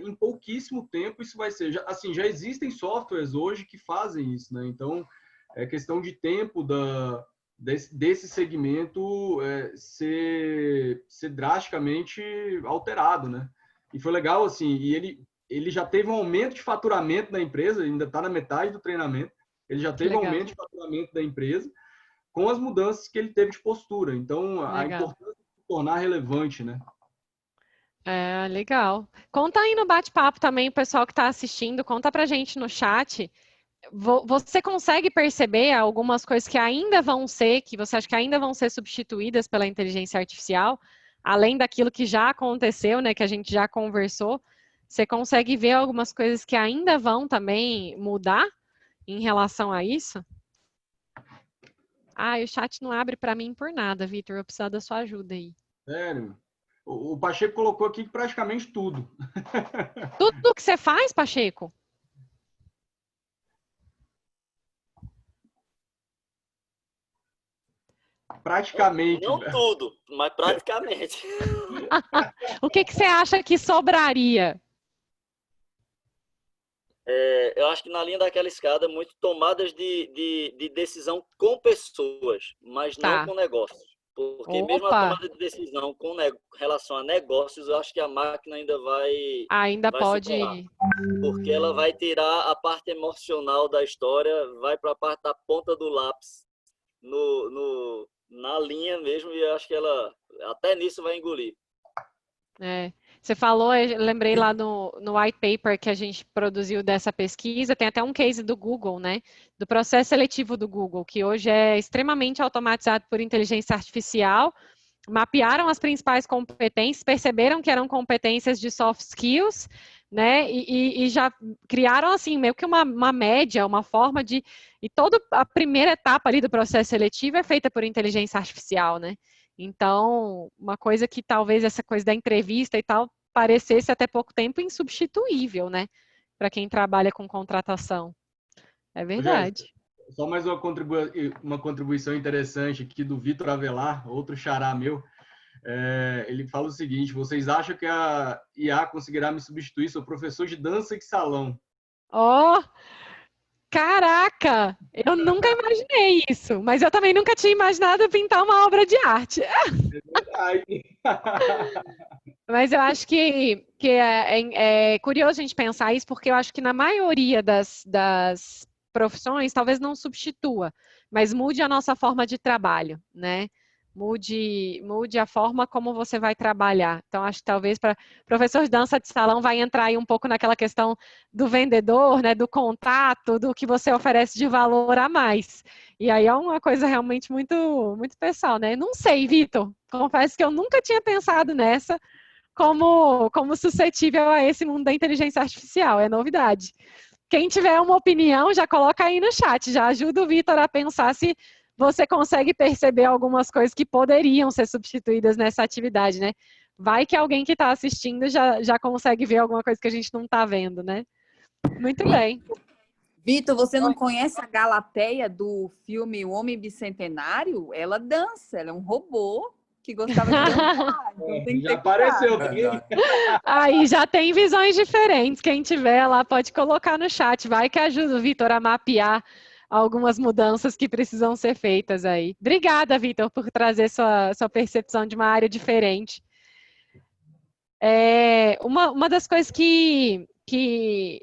em pouquíssimo tempo, isso vai ser... já existem softwares hoje que fazem isso, né? Então, é questão de tempo desse segmento ser drasticamente alterado, né? E foi legal, assim, e ele já teve um aumento de faturamento na empresa, ainda está na metade do treinamento, ele já teve um aumento de faturamento da empresa com as mudanças que ele teve de postura. Então, a importância de se tornar relevante, né? Legal. Conta aí no bate-papo também, o pessoal que está assistindo, conta pra gente no chat. Você consegue perceber algumas coisas que ainda vão ser, que você acha que ainda vão ser substituídas pela inteligência artificial, além daquilo que já aconteceu, né, que a gente já conversou? Você consegue ver algumas coisas que ainda vão também mudar em relação a isso? O chat não abre para mim por nada, Vitor. Eu preciso da sua ajuda aí. Sério? O Pacheco colocou aqui praticamente tudo. Tudo que você faz, Pacheco? Praticamente. Não tudo, mas praticamente. O que você acha que sobraria? Eu acho que na linha daquela escada, muito tomadas de decisão com pessoas, mas não com negócios. Porque mesmo a tomada de decisão com relação a negócios, eu acho que a máquina ainda vai pode superar, porque ela vai tirar a parte emocional da história, vai para a parte da ponta do lápis, na linha mesmo, e eu acho que ela até nisso vai engolir. Você falou, eu lembrei lá no white paper que a gente produziu dessa pesquisa, tem até um case do Google, né? Do processo seletivo do Google, que hoje é extremamente automatizado por inteligência artificial. Mapearam as principais competências, perceberam que eram competências de soft skills, né? E já criaram, assim, meio que uma média, uma forma de... E toda a primeira etapa ali do processo seletivo é feita por inteligência artificial, né? Então, uma coisa que talvez essa coisa da entrevista e tal parecesse até pouco tempo insubstituível, né? Para quem trabalha com contratação. É verdade. Só mais uma contribuição interessante aqui do Vitor Avelar, outro xará meu. Ele fala o seguinte: vocês acham que a IA conseguirá me substituir? Sou professor de dança de salão. Caraca! Eu nunca imaginei isso, mas eu também nunca tinha imaginado pintar uma obra de arte. É verdade. Mas eu acho que é curioso a gente pensar isso, porque eu acho que na maioria das profissões, talvez não substitua, mas mude a nossa forma de trabalho, né? mude a forma como você vai trabalhar. Então, acho que talvez para professor de dança de salão vai entrar aí um pouco naquela questão do vendedor, né, do contato, do que você oferece de valor a mais. E aí é uma coisa realmente muito, muito pessoal, né? Não sei, Vitor, confesso que eu nunca tinha pensado nessa como suscetível a esse mundo da inteligência artificial, é novidade. Quem tiver uma opinião, já coloca aí no chat, já ajuda o Vitor a pensar se você consegue perceber algumas coisas que poderiam ser substituídas nessa atividade, né? Vai que alguém que está assistindo já consegue ver alguma coisa que a gente não está vendo, né? Muito bem. Vitor, você não conhece a Galateia do filme O Homem Bicentenário? Ela dança, ela é um robô que gostava de dançar. Então tem que Já apareceu também. Aí já tem visões diferentes. Quem tiver lá pode colocar no chat. Vai que ajuda o Vitor a mapear algumas mudanças que precisam ser feitas aí. Obrigada, Vitor, por trazer sua percepção de uma área diferente. Uma das coisas que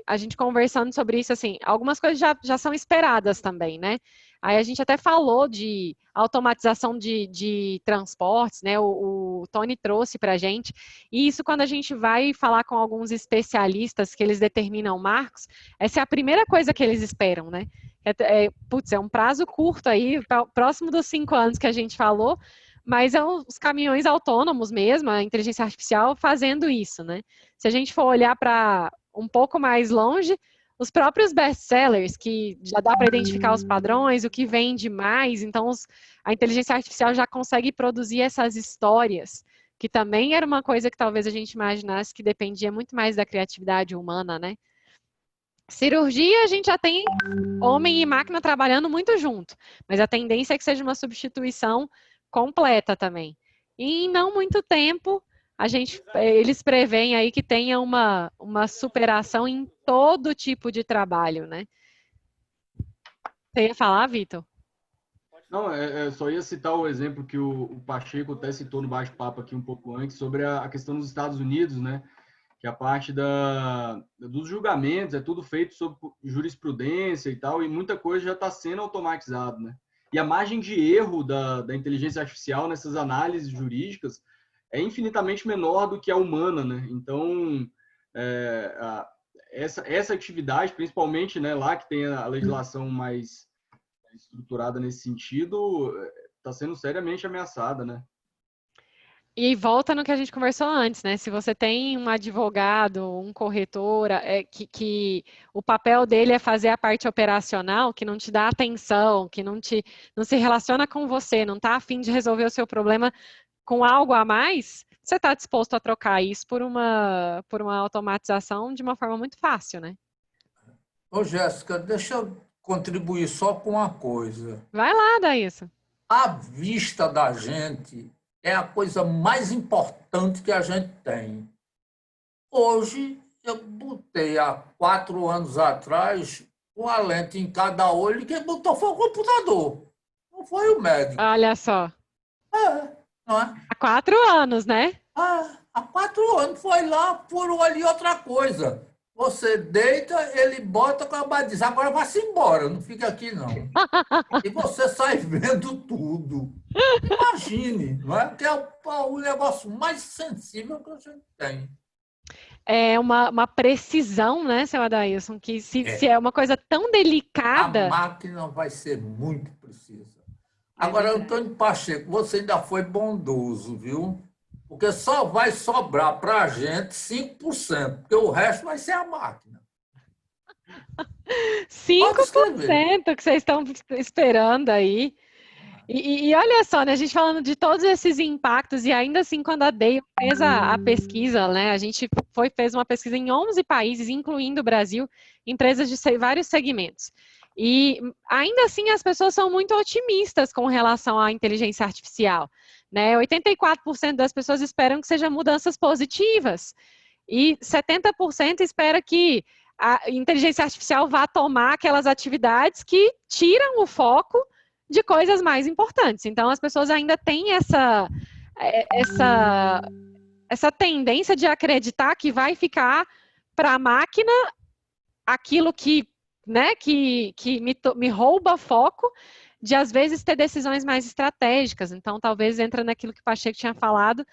a gente conversando sobre isso, assim, algumas coisas já são esperadas também, né? Aí a gente até falou de automatização de transportes, né? O Tony trouxe para a gente. E isso, quando a gente vai falar com alguns especialistas que eles determinam marcos, essa é a primeira coisa que eles esperam, né? É um prazo curto aí, próximo dos 5 anos que a gente falou, mas é os caminhões autônomos mesmo, a inteligência artificial fazendo isso, né? Se a gente for olhar para um pouco mais longe, os próprios best-sellers, que já dá para identificar os padrões, o que vende mais, então a inteligência artificial já consegue produzir essas histórias, que também era uma coisa que talvez a gente imaginasse que dependia muito mais da criatividade humana, né? Cirurgia, a gente já tem homem e máquina trabalhando muito junto, mas a tendência é que seja uma substituição completa também. E em não muito tempo, eles preveem aí que tenha uma superação em todo tipo de trabalho, né? Você ia falar, Vitor? Não, só ia citar o exemplo que o Pacheco até citou no bate-papo aqui um pouco antes, sobre a questão dos Estados Unidos, né? Que a parte dos julgamentos é tudo feito sob jurisprudência e tal, e muita coisa já está sendo automatizado, né? E a margem de erro da inteligência artificial nessas análises jurídicas é infinitamente menor do que a humana, né? Então, essa atividade, principalmente, né, lá que tem a legislação mais estruturada nesse sentido, está sendo seriamente ameaçada, né? E volta no que a gente conversou antes, né? Se você tem um advogado, um corretor, que o papel dele é fazer a parte operacional, que não te dá atenção, que não se relaciona com você, não está a fim de resolver o seu problema com algo a mais, você está disposto a trocar isso por uma automatização de uma forma muito fácil, né? Ô, Jéssica, deixa eu contribuir só com uma coisa. Vai lá, Daílson. A vista da gente é a coisa mais importante que a gente tem. Hoje, eu botei há 4 anos atrás uma lente em cada olho e quem botou foi o computador, não foi o médico. Olha só. Não é? Há 4 anos, né? Há 4 anos foi lá, furou ali outra coisa. Você deita, ele bota com a diz, agora vai-se embora, não fica aqui não. E você sai vendo tudo. Imagine, não é? Que é o negócio mais sensível que a gente tem. É uma precisão, né, seu Adailson, que se é uma coisa tão delicada... A máquina vai ser muito precisa. Agora, Antônio Pacheco, você ainda foi bondoso, viu? Porque só vai sobrar para a gente 5%, porque o resto vai ser a máquina. 5% que vocês estão esperando aí. E olha só, né, a gente falando de todos esses impactos, e ainda assim, quando a Dale fez a pesquisa, né, a gente fez uma pesquisa em 11 países, incluindo o Brasil, empresas de vários segmentos. E ainda assim as pessoas são muito otimistas com relação à inteligência artificial, né? 84% das pessoas esperam que sejam mudanças positivas e 70% espera que a inteligência artificial vá tomar aquelas atividades que tiram o foco de coisas mais importantes. Então as pessoas ainda têm essa tendência de acreditar que vai ficar para a máquina aquilo que, né, que me rouba foco, de às vezes ter decisões mais estratégicas. Então, talvez entra naquilo que o Pacheco tinha falado,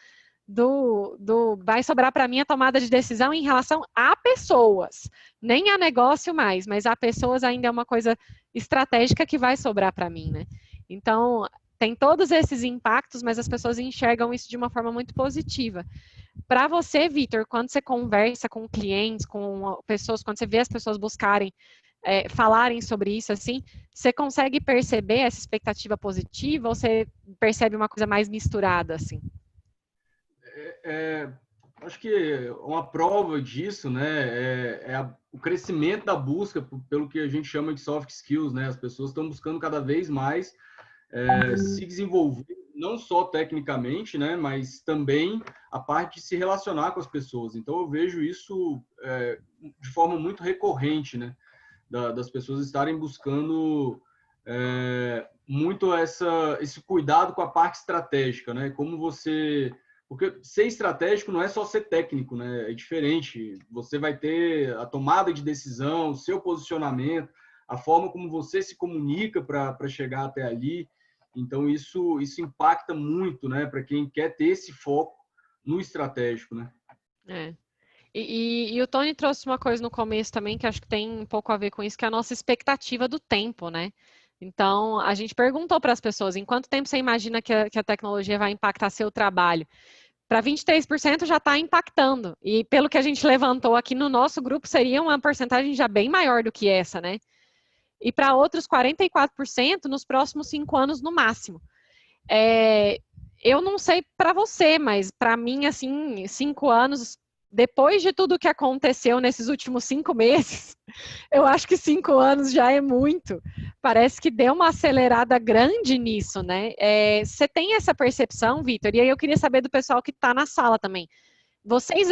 vai sobrar para mim a tomada de decisão em relação a pessoas, nem a negócio mais, mas a pessoas ainda é uma coisa estratégica que vai sobrar para mim, né? Então, tem todos esses impactos, mas as pessoas enxergam isso de uma forma muito positiva. Para você, Vitor, quando você conversa com clientes, com pessoas, quando você vê as pessoas buscarem falarem sobre isso, assim, você consegue perceber essa expectativa positiva ou você percebe uma coisa mais misturada, assim? Acho que uma prova disso, né, o crescimento da busca pelo que a gente chama de soft skills, né? As pessoas estão buscando cada vez mais se desenvolver, não só tecnicamente, né, mas também a parte de se relacionar com as pessoas. Então, eu vejo isso de forma muito recorrente, né, das pessoas estarem buscando muito esse cuidado com a parte estratégica, né? Como você... Porque ser estratégico não é só ser técnico, né? É diferente. Você vai ter a tomada de decisão, o seu posicionamento, a forma como você se comunica para chegar até ali. Então, isso impacta muito, né? Para quem quer ter esse foco no estratégico, né? E o Tony trouxe uma coisa no começo também, que acho que tem um pouco a ver com isso, que é a nossa expectativa do tempo, né? Então, a gente perguntou para as pessoas, em quanto tempo você imagina que a tecnologia vai impactar seu trabalho? Para 23% já está impactando. E pelo que a gente levantou aqui no nosso grupo, seria uma porcentagem já bem maior do que essa, né? E para outros 44% nos próximos 5 anos no máximo. Eu não sei para você, mas para mim, assim, 5 anos, depois de tudo que aconteceu nesses últimos 5 meses, eu acho que 5 anos já é muito. Parece que deu uma acelerada grande nisso, né? Você tem essa percepção, Vitor? E aí eu queria saber do pessoal que está na sala também. Vocês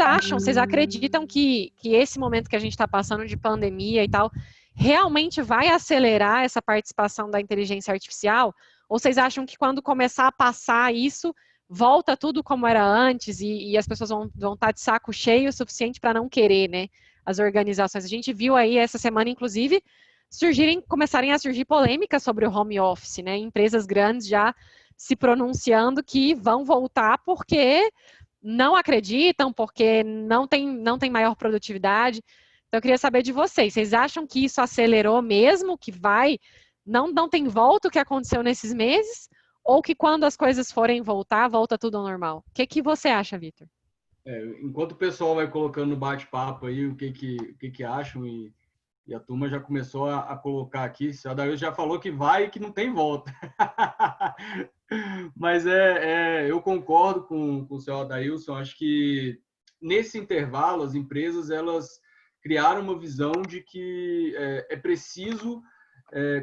acreditam que esse momento que a gente está passando de pandemia e tal, realmente vai acelerar essa participação da inteligência artificial? Ou vocês acham que quando começar a passar isso, volta tudo como era antes e as pessoas vão estar de saco cheio o suficiente para não querer, né? As organizações. A gente viu aí essa semana, inclusive, começarem a surgir polêmicas sobre o home office, né? Empresas grandes já se pronunciando que vão voltar porque não acreditam, porque não tem maior produtividade. Então, eu queria saber de vocês. Vocês acham que isso acelerou mesmo, que não tem volta o que aconteceu nesses meses? Ou que quando as coisas forem voltar, volta tudo ao normal? O que você acha, Vitor? Enquanto o pessoal vai colocando no bate-papo aí o que acham e a turma já começou a colocar aqui, o senhor Adailson já falou que vai e que não tem volta. Mas eu concordo com o senhor Adailson, acho que nesse intervalo as empresas elas criaram uma visão de que é preciso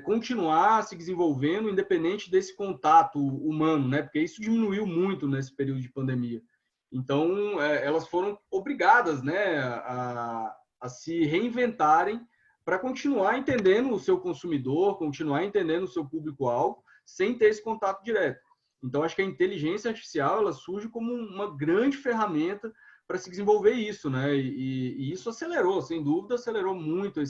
continuar se desenvolvendo independente desse contato humano, né? Porque isso diminuiu muito nesse período de pandemia. Então, elas foram obrigadas, né, a se reinventarem para continuar entendendo o seu consumidor, continuar entendendo o seu público-alvo, sem ter esse contato direto. Então, acho que a inteligência artificial ela surge como uma grande ferramenta para se desenvolver isso, né? E isso acelerou, sem dúvida, acelerou muito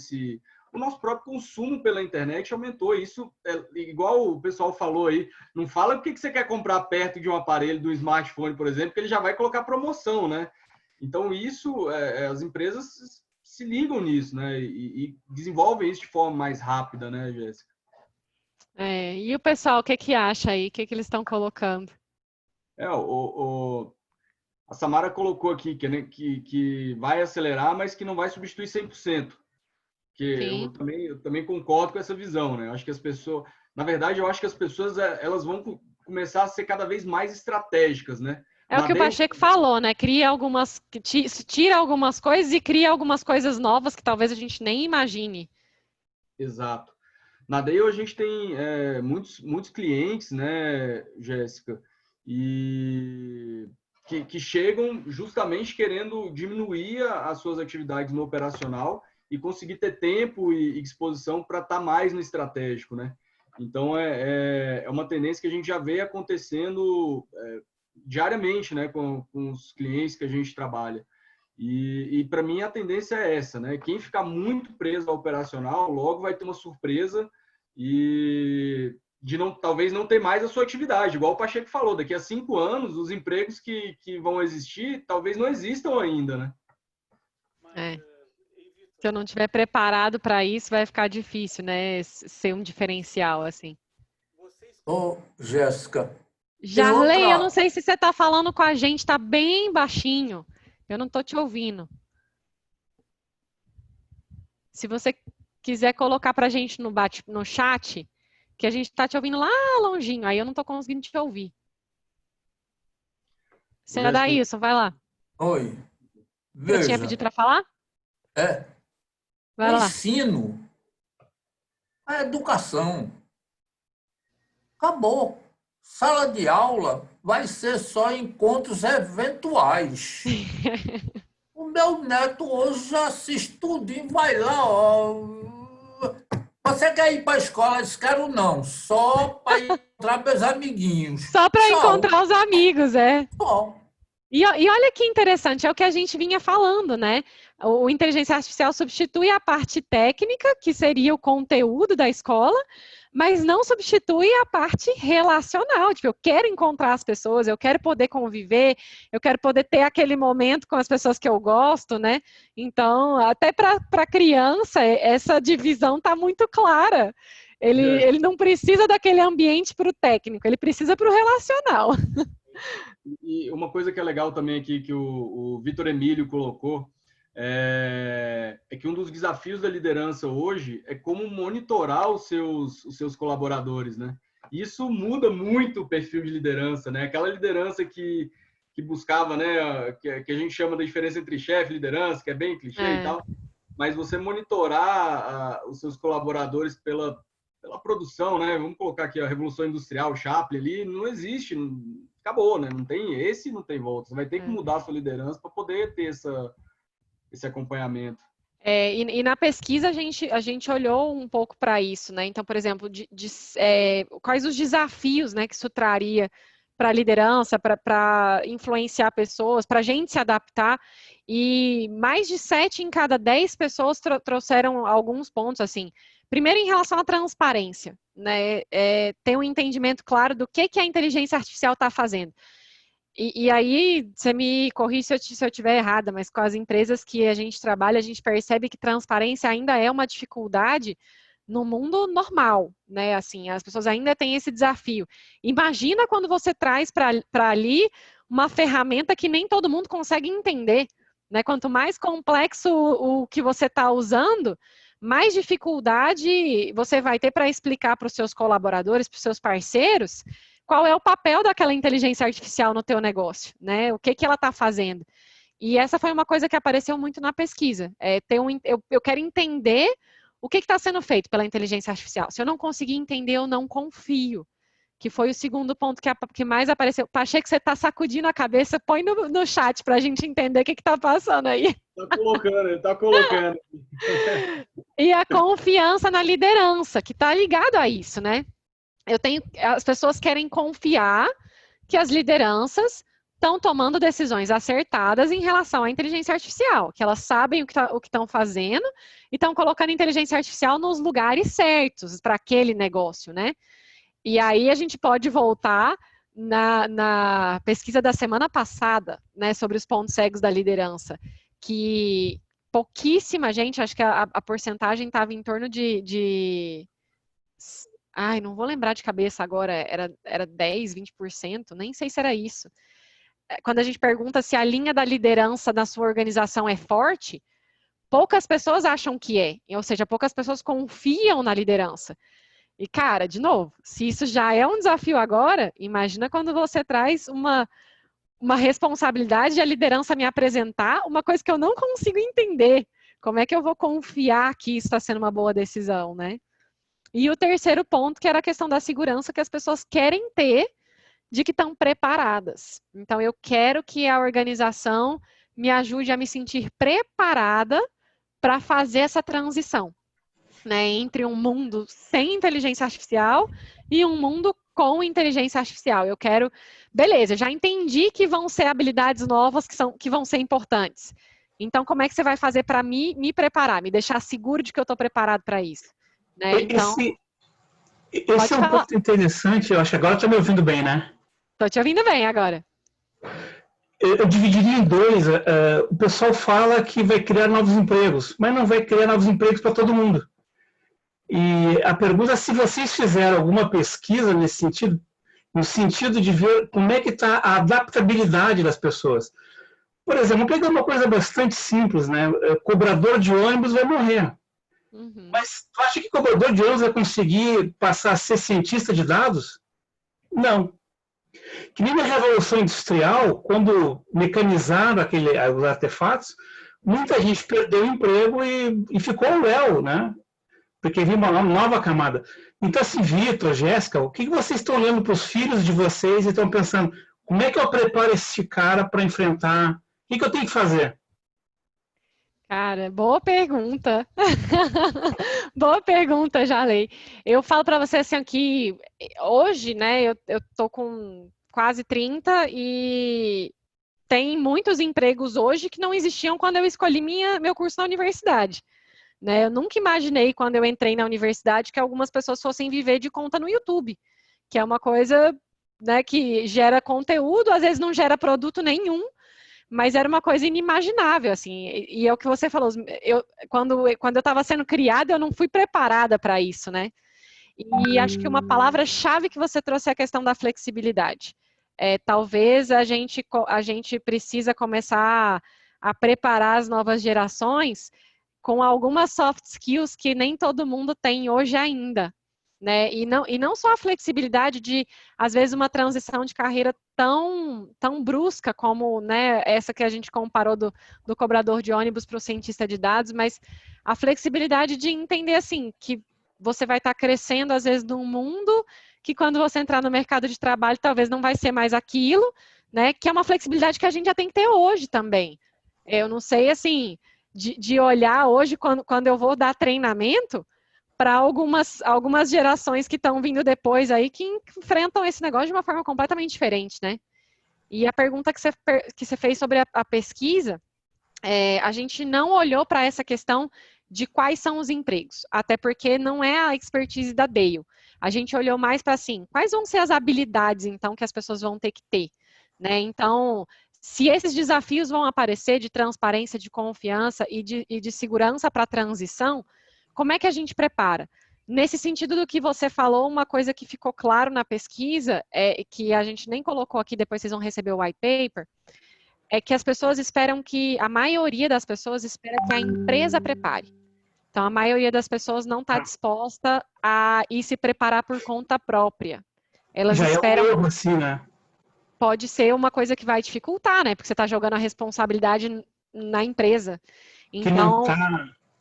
o nosso próprio consumo pela internet aumentou. Isso igual o pessoal falou aí, não fala o que você quer comprar perto de um aparelho, do smartphone, por exemplo, que ele já vai colocar promoção, né? Então, isso, as empresas se ligam nisso, né? E desenvolvem isso de forma mais rápida, né, Jéssica? E o pessoal, o que acha aí? O que eles estão colocando? A Samara colocou aqui que vai acelerar, mas que não vai substituir 100%. Eu também concordo com essa visão, né? Eu acho que as pessoas, na verdade, eu acho que as pessoas elas vão começar a ser cada vez mais estratégicas, né? O que o Pacheco falou, né? Tira algumas coisas e cria algumas coisas novas que talvez a gente nem imagine. Exato. Na Dale a gente tem muitos clientes, né, Jéssica, e que chegam justamente querendo diminuir as suas atividades no operacional e conseguir ter tempo e disposição para estar mais no estratégico, né? Então, é uma tendência que a gente já vê acontecendo diariamente, né, com os clientes que a gente trabalha. E para mim, a tendência é essa, né? Quem ficar muito preso ao operacional, logo vai ter uma surpresa e talvez não ter mais a sua atividade. Igual o Pacheco falou, daqui a 5 anos, os empregos que vão existir, talvez não existam ainda, né? Se eu não estiver preparado para isso, vai ficar difícil, né? Ser um diferencial, assim. Jéssica. Jarley, eu não sei se você está falando com a gente, está bem baixinho. Eu não estou te ouvindo. Se você quiser colocar para a gente no chat, que a gente está te ouvindo lá longinho, aí eu não estou conseguindo te ouvir. Você é Daílson, vai lá. Oi. Você tinha pedido para falar? Vai lá. Ensino. A educação. Acabou. Sala de aula vai ser só encontros eventuais. O meu neto hoje já assiste tudinho, vai lá, ó. Você quer ir para a escola? Eu disse, quero não. Só para encontrar meus amiguinhos. Só para encontrar os amigos, Bom. E olha que interessante, é o que a gente vinha falando, né? O inteligência artificial substitui a parte técnica, que seria o conteúdo da escola, mas não substitui a parte relacional. Tipo, eu quero encontrar as pessoas, eu quero poder conviver, eu quero poder ter aquele momento com as pessoas que eu gosto, né? Então, até para criança, essa divisão está muito clara. Ele não precisa daquele ambiente para o técnico, ele precisa para o relacional. E uma coisa que é legal também aqui, que o Vitor Emílio colocou, é que um dos desafios da liderança hoje é como monitorar os seus colaboradores, né? Isso muda muito o perfil de liderança, né? Aquela liderança que buscava, né? Que a gente chama da diferença entre chefe e liderança, que é bem clichê e tal, mas você monitorar os seus colaboradores pela produção, né? Vamos colocar aqui a Revolução Industrial, Chaplin ali, não existe, acabou, né? Não tem volta. Você vai ter que mudar a sua liderança para poder ter esse acompanhamento. E na pesquisa a gente olhou um pouco para isso, né? Então, por exemplo, quais os desafios, né, que isso traria para a liderança, para influenciar pessoas, para a gente se adaptar. E mais de 7 em cada 10 pessoas trouxeram alguns pontos, assim. Primeiro, em relação à transparência, né? Ter um entendimento claro do que a inteligência artificial está fazendo. E aí, você me corrige se eu estiver errada, mas com as empresas que a gente trabalha, a gente percebe que transparência ainda é uma dificuldade no mundo normal, né? Assim, as pessoas ainda têm esse desafio. Imagina quando você traz para ali uma ferramenta que nem todo mundo consegue entender, né? Quanto mais complexo o que você está usando, mais dificuldade você vai ter para explicar para os seus colaboradores, para os seus parceiros, qual é o papel daquela inteligência artificial no teu negócio, né? O que ela está fazendo. E essa foi uma coisa que apareceu muito na pesquisa. Eu quero entender o que está sendo feito pela inteligência artificial. Se eu não conseguir entender, eu não confio. Que foi o segundo ponto que mais apareceu. Pacheco, que você está sacudindo a cabeça, põe no chat para a gente entender o que está passando aí. Está colocando. E a confiança na liderança, que está ligado a isso, né? As pessoas querem confiar que as lideranças estão tomando decisões acertadas em relação à inteligência artificial, que elas sabem o que estão fazendo e estão colocando a inteligência artificial nos lugares certos para aquele negócio, né? E aí a gente pode voltar na pesquisa da semana passada, né, sobre os pontos cegos da liderança, que pouquíssima gente, acho que a porcentagem estava em torno Ai, não vou lembrar de cabeça agora, era 10, 20%, nem sei se era isso. Quando a gente pergunta se a linha da liderança da sua organização é forte, poucas pessoas acham que é, ou seja, poucas pessoas confiam na liderança. E, cara, de novo, se isso já é um desafio agora, imagina quando você traz uma responsabilidade de a liderança me apresentar uma coisa que eu não consigo entender. Como é que eu vou confiar que isso está sendo uma boa decisão, né? E o terceiro ponto, que era a questão da segurança que as pessoas querem ter de que estão preparadas. Então, eu quero que a organização me ajude a me sentir preparada para fazer essa transição, né, entre um mundo sem inteligência artificial e um mundo com inteligência artificial. Eu quero, beleza, já entendi que vão ser habilidades novas que vão ser importantes. Então, como é que você vai fazer para me preparar, me deixar seguro de que eu estou preparado para isso? Né? Então, Esse é um ponto interessante, eu acho. Agora está me ouvindo bem, né? Estou te ouvindo bem agora. Eu dividiria em dois. O pessoal fala que vai criar novos empregos, mas não vai criar novos empregos para todo mundo. E a pergunta é se vocês fizeram alguma pesquisa nesse sentido, no sentido de ver como é que está a adaptabilidade das pessoas. Por exemplo, vamos pegar uma coisa bastante simples, né? Cobrador de ônibus vai morrer. Uhum. Mas tu acha que cobrador de ônibus vai conseguir passar a ser cientista de dados? Não. Que nem na Revolução Industrial, quando mecanizaram os artefatos, muita gente perdeu o emprego e ficou ao léu, né? Porque veio uma nova camada. Então, assim, Vitor, Jéssica, o que vocês estão olhando para os filhos de vocês e estão pensando, como é que eu preparo esse cara para enfrentar? O que eu tenho que fazer? Cara, boa pergunta. Boa pergunta, Jalei. Eu falo para você assim que hoje, né, eu tô com quase 30 e tem muitos empregos hoje que não existiam quando eu escolhi meu curso na universidade. Né? Eu nunca imaginei, quando eu entrei na universidade, que algumas pessoas fossem viver de conta no YouTube, que é uma coisa, né, que gera conteúdo, às vezes não gera produto nenhum, mas era uma coisa inimaginável, assim, e é o que você falou, quando eu estava sendo criada, eu não fui preparada para isso, né? E acho que uma palavra-chave que você trouxe é a questão da flexibilidade. Talvez a gente precisa começar a preparar as novas gerações com algumas soft skills que nem todo mundo tem hoje ainda, né? E não só a flexibilidade de, às vezes, uma transição de carreira tão brusca como, né, essa que a gente comparou do cobrador de ônibus para o cientista de dados, mas a flexibilidade de entender, assim, que você vai estar crescendo, às vezes, num mundo que quando você entrar no mercado de trabalho, talvez não vai ser mais aquilo, né? Que é uma flexibilidade que a gente já tem que ter hoje também. Eu não sei, assim, de olhar hoje, quando eu vou dar treinamento, para algumas gerações que estão vindo depois aí, que enfrentam esse negócio de uma forma completamente diferente, né? E a pergunta que você fez sobre a pesquisa, a gente não olhou para essa questão de quais são os empregos, até porque não é a expertise da Dale. A gente olhou mais para, assim, quais vão ser as habilidades, então, que as pessoas vão ter que ter, né? Então, se esses desafios vão aparecer de transparência, de confiança e de segurança para a transição, como é que a gente prepara? Nesse sentido do que você falou, uma coisa que ficou claro na pesquisa, que a gente nem colocou aqui, depois vocês vão receber o white paper, é que as pessoas esperam a maioria das pessoas espera que a empresa prepare. Então, a maioria das pessoas não está disposta a ir se preparar por conta própria. Elas esperam... É um erro, assim, né? Pode ser uma coisa que vai dificultar, né? Porque você está jogando a responsabilidade na empresa. Então,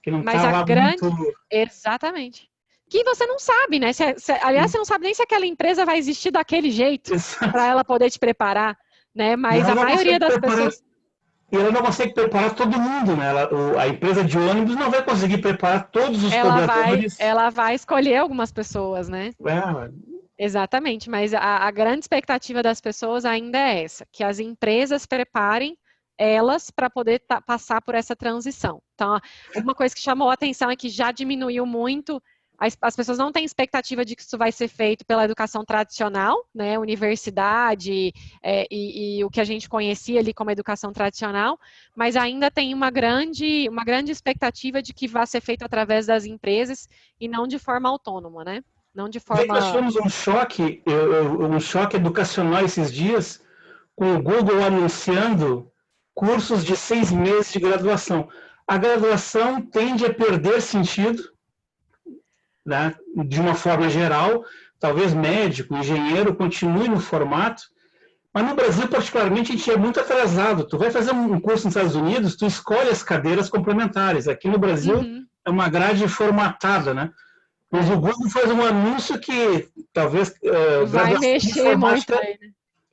que não mas tá a grande... muito... Exatamente. Que você não sabe, né? Aliás, você não sabe nem se aquela empresa vai existir daquele jeito para ela poder te preparar, né? Mas a maioria das pessoas... E ela não consegue preparar todo mundo, né? A empresa de ônibus não vai conseguir preparar todos os cobradores. Ela vai escolher algumas pessoas, né? Exatamente, mas a grande expectativa das pessoas ainda é essa, que as empresas preparem elas para poder passar por essa transição. Então, uma coisa que chamou a atenção é que já diminuiu muito, as pessoas não têm expectativa de que isso vai ser feito pela educação tradicional, né, universidade e o que a gente conhecia ali como educação tradicional, mas ainda tem uma grande expectativa de que vai ser feito através das empresas e não de forma autônoma, né? Não de forma... Nós tivemos um choque educacional esses dias, com o Google anunciando cursos de 6 meses de graduação. A graduação tende a perder sentido, né, de uma forma geral, talvez médico, engenheiro, continue no formato, mas no Brasil, particularmente, a gente é muito atrasado. Tu vai fazer um curso nos Estados Unidos, tu escolhe as cadeiras complementares. Aqui no Brasil, é uma grade formatada, né? Mas o Google faz um anúncio que talvez... vai mexer muito aí,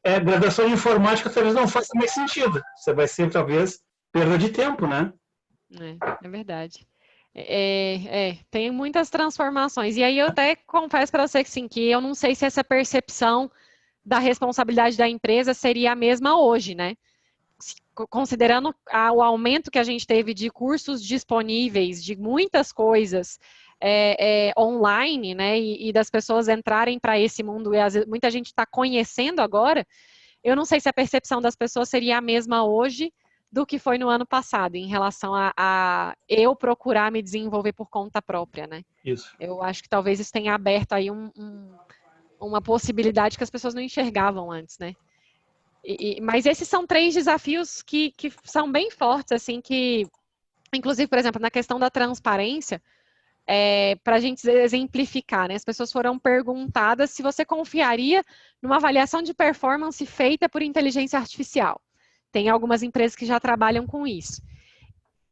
né? Graduação de informática talvez não faça mais sentido. Você vai ser, talvez, perda de tempo, né? É verdade. Tem muitas transformações. E aí eu até confesso para você que, sim, que eu não sei se essa percepção da responsabilidade da empresa seria a mesma hoje, né? Considerando o aumento que a gente teve de cursos disponíveis, de muitas coisas, online, né, e das pessoas entrarem para esse mundo, e às vezes, muita gente está conhecendo agora, eu não sei se a percepção das pessoas seria a mesma hoje do que foi no ano passado, em relação a eu procurar me desenvolver por conta própria, né? Isso. Eu acho que talvez isso tenha aberto aí uma possibilidade que as pessoas não enxergavam antes, né? Mas esses são 3 desafios que são bem fortes, assim, que, inclusive, por exemplo, na questão da transparência, para a gente exemplificar, né? As pessoas foram perguntadas se você confiaria numa avaliação de performance feita por inteligência artificial. Tem algumas empresas que já trabalham com isso.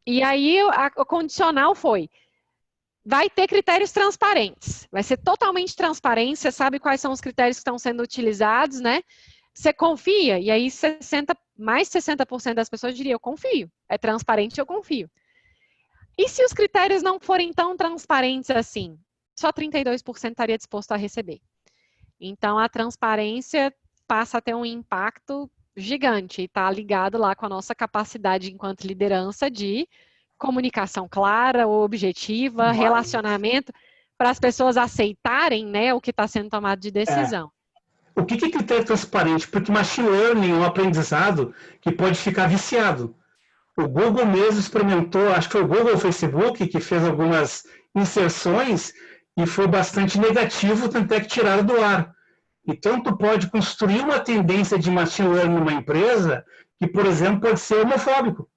E aí, o condicional foi, vai ter critérios transparentes, vai ser totalmente transparente, você sabe quais são os critérios que estão sendo utilizados, né? Você confia? E aí, mais de 60% das pessoas diriam, eu confio. É transparente, eu confio. E se os critérios não forem tão transparentes assim? Só 32% estaria disposto a receber. Então, a transparência passa a ter um impacto gigante e está ligado lá com a nossa capacidade enquanto liderança de comunicação clara, objetiva, relacionamento, para as pessoas aceitarem, né, o que está sendo tomado de decisão. O que é critério transparente? Porque machine learning é um aprendizado que pode ficar viciado. O Google mesmo experimentou, acho que foi o Google ou o Facebook, que fez algumas inserções e foi bastante negativo, tanto é que tiraram do ar. Então, tu pode construir uma tendência de machine learning numa empresa que, por exemplo, pode ser homofóbico.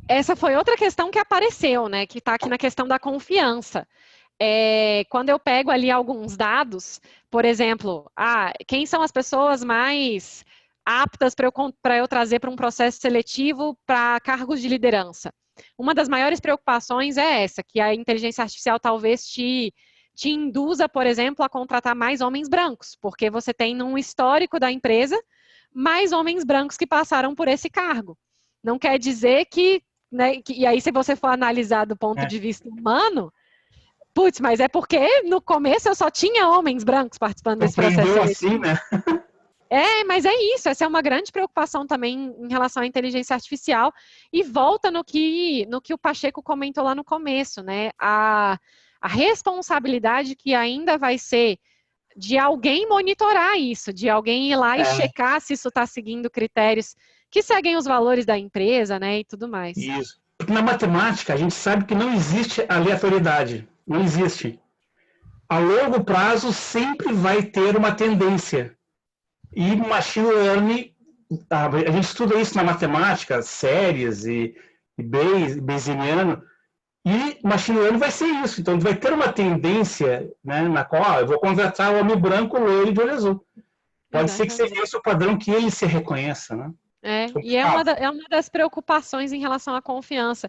Essa foi outra questão que apareceu, né? Que está aqui na questão da confiança. Quando eu pego ali alguns dados, por exemplo, quem são as pessoas mais aptas para eu trazer para um processo seletivo para cargos de liderança? Uma das maiores preocupações é essa, que a inteligência artificial talvez te induza, por exemplo, a contratar mais homens brancos, porque você tem num histórico da empresa mais homens brancos que passaram por esse cargo. Não quer dizer que, né, e aí se você for analisar do ponto de vista humano, putz, mas é porque no começo eu só tinha homens brancos participando desse processo seletivo. Assim, né? Mas é isso, essa é uma grande preocupação também em relação à inteligência artificial, e volta no que o Pacheco comentou lá no começo, né? A responsabilidade que ainda vai ser de alguém monitorar isso, de alguém ir lá e checar se isso está seguindo critérios que seguem os valores da empresa, né, e tudo mais. Isso. Porque na matemática a gente sabe que não existe aleatoriedade, não existe. A longo prazo sempre vai ter uma tendência. E machine learning, a gente estuda isso na matemática, séries e Bayesiano, e machine learning vai ser isso. Então, vai ter uma tendência, né, na qual eu vou contratar o homem branco, loiro de olho azul. Pode ser que seja esse o padrão que ele se reconheça, né? E é uma das preocupações em relação à confiança,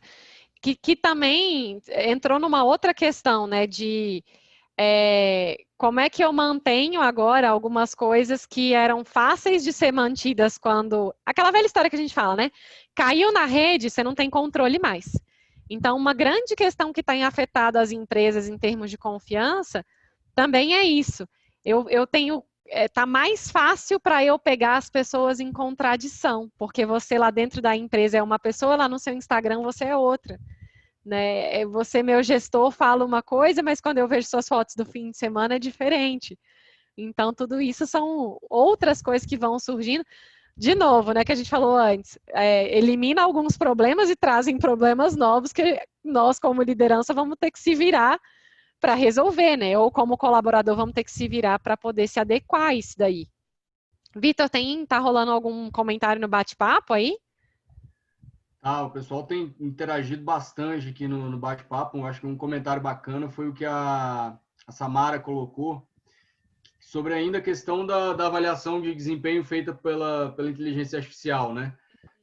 que também entrou numa outra questão, né, de como é que eu mantenho agora algumas coisas que eram fáceis de ser mantidas quando... Aquela velha história que a gente fala, né? Caiu na rede, você não tem controle mais. Então, uma grande questão que tem afetado as empresas em termos de confiança também é isso. Eu tenho... Tá mais fácil para eu pegar as pessoas em contradição, porque você lá dentro da empresa é uma pessoa, lá no seu Instagram você é outra. Né? Você, meu gestor, fala uma coisa, mas quando eu vejo suas fotos do fim de semana é diferente. Então, tudo isso são outras coisas que vão surgindo. De novo, né, que a gente falou antes, elimina alguns problemas e trazem problemas novos que nós, como liderança, vamos ter que se virar para resolver, né? Ou como colaborador, vamos ter que se virar para poder se adequar a isso daí. Vitor, tá rolando algum comentário no bate-papo aí? O pessoal tem interagido bastante aqui no bate-papo. Eu acho que um comentário bacana foi o que a Samara colocou sobre ainda a questão da avaliação de desempenho feita pela inteligência artificial, né?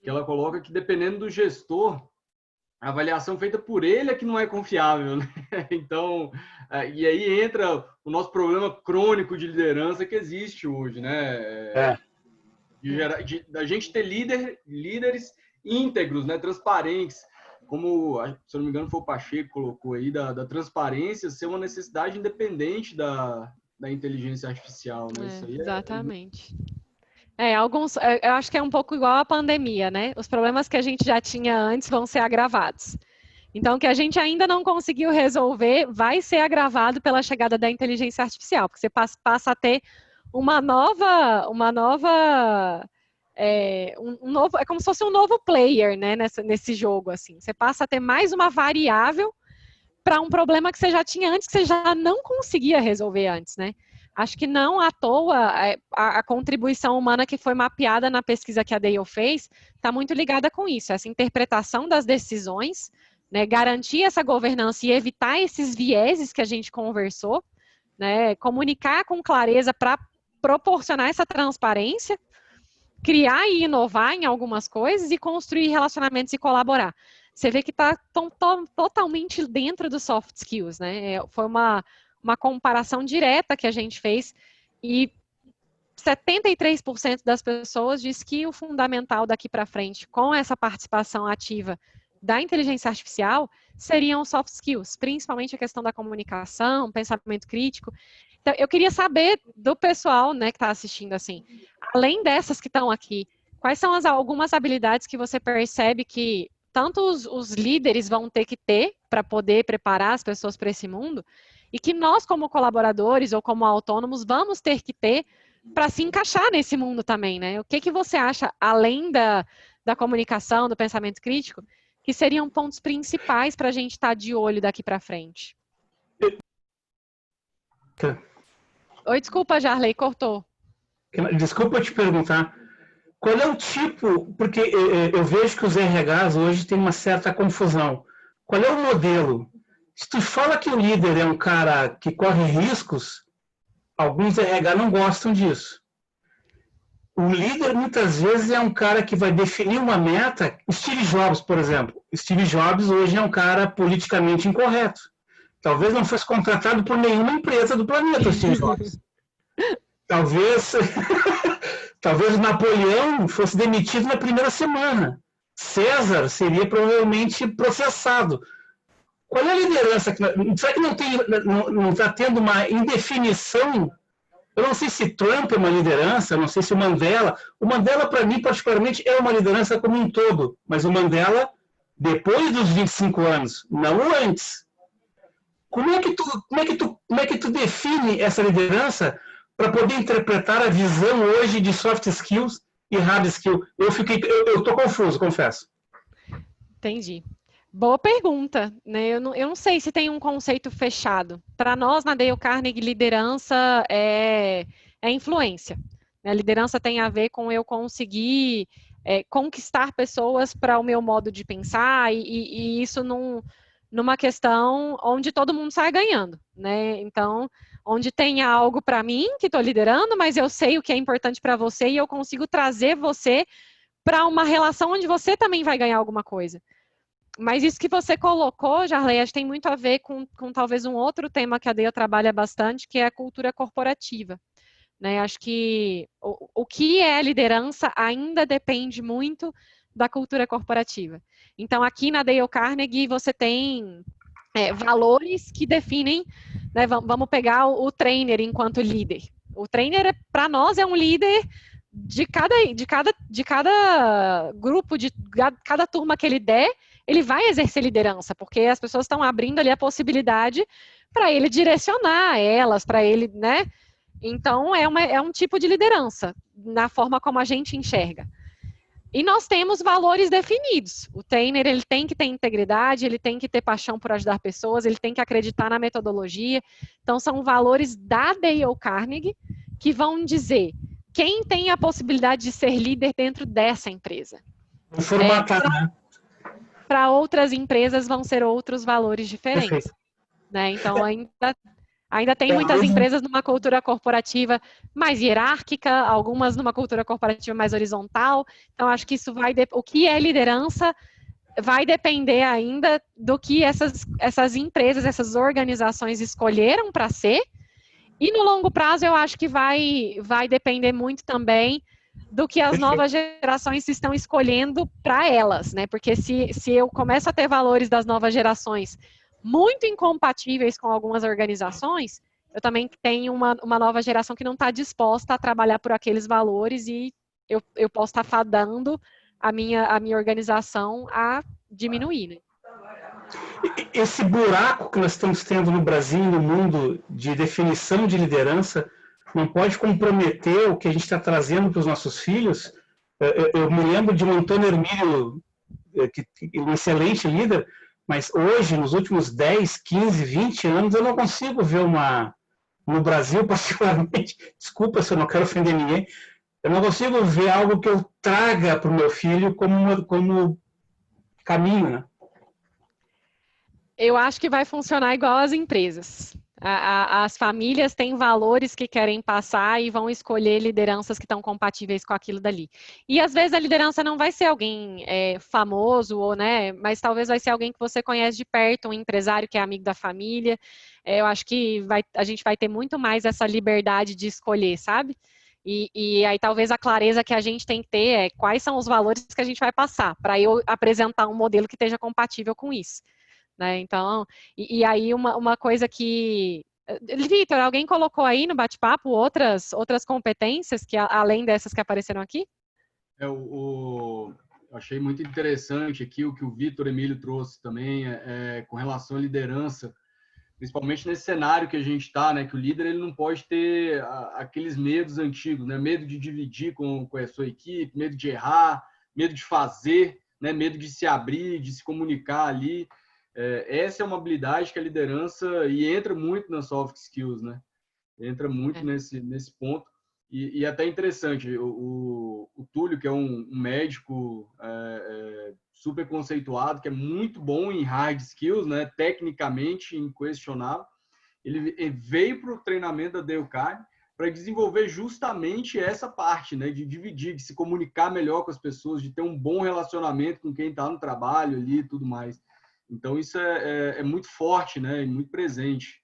Que ela coloca que dependendo do gestor, a avaliação feita por ele é que não é confiável, né? Então, e aí entra o nosso problema crônico de liderança que existe hoje, né? Da gente ter líderes íntegros, né? Transparentes, como, se eu não me engano, foi o Pacheco que colocou aí, da transparência ser uma necessidade independente da inteligência artificial, né? Isso aí exatamente. Eu acho que é um pouco igual à pandemia, né? Os problemas que a gente já tinha antes vão ser agravados. Então, o que a gente ainda não conseguiu resolver vai ser agravado pela chegada da inteligência artificial, porque você passa a ter um novo, é como se fosse um novo player, né, nesse jogo, assim. Você passa a ter mais uma variável para um problema que você já tinha antes, que você já não conseguia resolver antes, né? Acho que não à toa a contribuição humana que foi mapeada na pesquisa que a Dale fez está muito ligada com isso, essa interpretação das decisões, né, garantir essa governança e evitar esses vieses que a gente conversou, né, comunicar com clareza para proporcionar essa transparência, criar e inovar em algumas coisas e construir relacionamentos e colaborar. Você vê que está totalmente dentro dos soft skills, né? Foi uma comparação direta que a gente fez e 73% das pessoas diz que o fundamental daqui para frente, com essa participação ativa da inteligência artificial, seriam soft skills, principalmente a questão da comunicação, pensamento crítico. Então, eu queria saber do pessoal, né, que está assistindo, assim, além dessas que estão aqui, quais são algumas habilidades que você percebe que tanto os líderes vão ter que ter para poder preparar as pessoas para esse mundo, e que nós, como colaboradores ou como autônomos, vamos ter que ter para se encaixar nesse mundo também, né? O que você acha, além da comunicação, do pensamento crítico, que seriam pontos principais para a gente estar de olho daqui para frente? Oi, desculpa, Jarley, cortou. Desculpa te perguntar, qual é o tipo, porque eu vejo que os RHs hoje têm uma certa confusão. Qual é o modelo? Se tu fala que o líder é um cara que corre riscos, alguns RH não gostam disso. O líder, muitas vezes, é um cara que vai definir uma meta. Steve Jobs, por exemplo. Steve Jobs hoje é um cara politicamente incorreto. Talvez não fosse contratado por nenhuma empresa do planeta, Steve Jobs. Talvez Napoleão fosse demitido na primeira semana. César seria provavelmente processado. Qual é a liderança? Será que não está tendo uma indefinição? Eu não sei se Trump é uma liderança, eu não sei se o Mandela... O Mandela, para mim, particularmente, é uma liderança como um todo, mas o Mandela, depois dos 25 anos, não antes. Como é que tu define essa liderança para poder interpretar a visão hoje de soft skills e hard skills? Eu estou confuso, confesso. Entendi. Boa pergunta, né? Eu não sei se tem um conceito fechado. Para nós, na Dale Carnegie, liderança é influência. A liderança tem a ver com eu conseguir conquistar pessoas para o meu modo de pensar e isso numa questão onde todo mundo sai ganhando, né? Então, onde tem algo para mim que estou liderando, mas eu sei o que é importante para você e eu consigo trazer você para uma relação onde você também vai ganhar alguma coisa. Mas isso que você colocou, Jarley, acho que tem muito a ver com talvez um outro tema que a Dale trabalha bastante, que é a cultura corporativa. Né? Acho que o que é liderança ainda depende muito da cultura corporativa. Então, aqui na Dale Carnegie, você tem valores que definem, né? Vamos pegar o trainer enquanto líder. O trainer, para nós, é um líder de cada grupo, de cada turma que ele der, ele vai exercer liderança, porque as pessoas estão abrindo ali a possibilidade para ele direcionar elas, para ele, né? Então, é um tipo de liderança, na forma como a gente enxerga. E nós temos valores definidos. O trainer, ele tem que ter integridade, ele tem que ter paixão por ajudar pessoas, ele tem que acreditar na metodologia. Então, são valores da Dale Carnegie que vão dizer quem tem a possibilidade de ser líder dentro dessa empresa. Para outras empresas vão ser outros valores diferentes. Né? Então, ainda tem muitas empresas numa cultura corporativa mais hierárquica, algumas numa cultura corporativa mais horizontal. Então, acho que isso o que é liderança vai depender ainda do que essas empresas, essas organizações escolheram para ser. E no longo prazo, eu acho que vai depender muito também do que as novas gerações estão escolhendo para elas, né? Porque se eu começo a ter valores das novas gerações muito incompatíveis com algumas organizações, eu também tenho uma nova geração que não está disposta a trabalhar por aqueles valores e eu posso estar fadando a minha organização a diminuir, né? esse buraco que nós estamos tendo no Brasil e no mundo de definição de liderança não pode comprometer o que a gente está trazendo para os nossos filhos. Eu me lembro de um Antônio Hermílio, um excelente líder, mas hoje, nos últimos 10, 15, 20 anos, eu não consigo ver no Brasil, particularmente, desculpa se eu não quero ofender ninguém, eu não consigo ver algo que eu traga para o meu filho como caminho, né? Eu acho que vai funcionar igual às empresas. As famílias têm valores que querem passar e vão escolher lideranças que estão compatíveis com aquilo dali. E às vezes a liderança não vai ser alguém famoso, ou, né, mas talvez vai ser alguém que você conhece de perto, um empresário que é amigo da família. Eu acho que a gente vai ter muito mais essa liberdade de escolher, sabe? E aí talvez a clareza que a gente tem que ter é quais são os valores que a gente vai passar, para eu apresentar um modelo que esteja compatível com isso. Né? Então, e aí uma coisa que... Vitor, alguém colocou aí no bate-papo outras competências que além dessas que apareceram aqui? Eu achei muito interessante aqui o que o Vitor Emílio trouxe também com relação à liderança, principalmente nesse cenário que a gente está, né? Que o líder ele não pode ter aqueles medos antigos, né? Medo de dividir com a sua equipe, medo de errar, medo de fazer, né? Medo de se abrir, de se comunicar ali. Essa é uma habilidade que a liderança, e entra muito nas soft skills, né? Entra muito nesse ponto. E até interessante, o Túlio, que é um médico super conceituado, que é muito bom em hard skills, né? Tecnicamente inquestionável, ele veio para o treinamento da Dale Carnegie para desenvolver justamente essa parte, né? De dividir, de se comunicar melhor com as pessoas, de ter um bom relacionamento com quem está no trabalho ali e tudo mais. Então, isso é muito forte, né? E muito presente.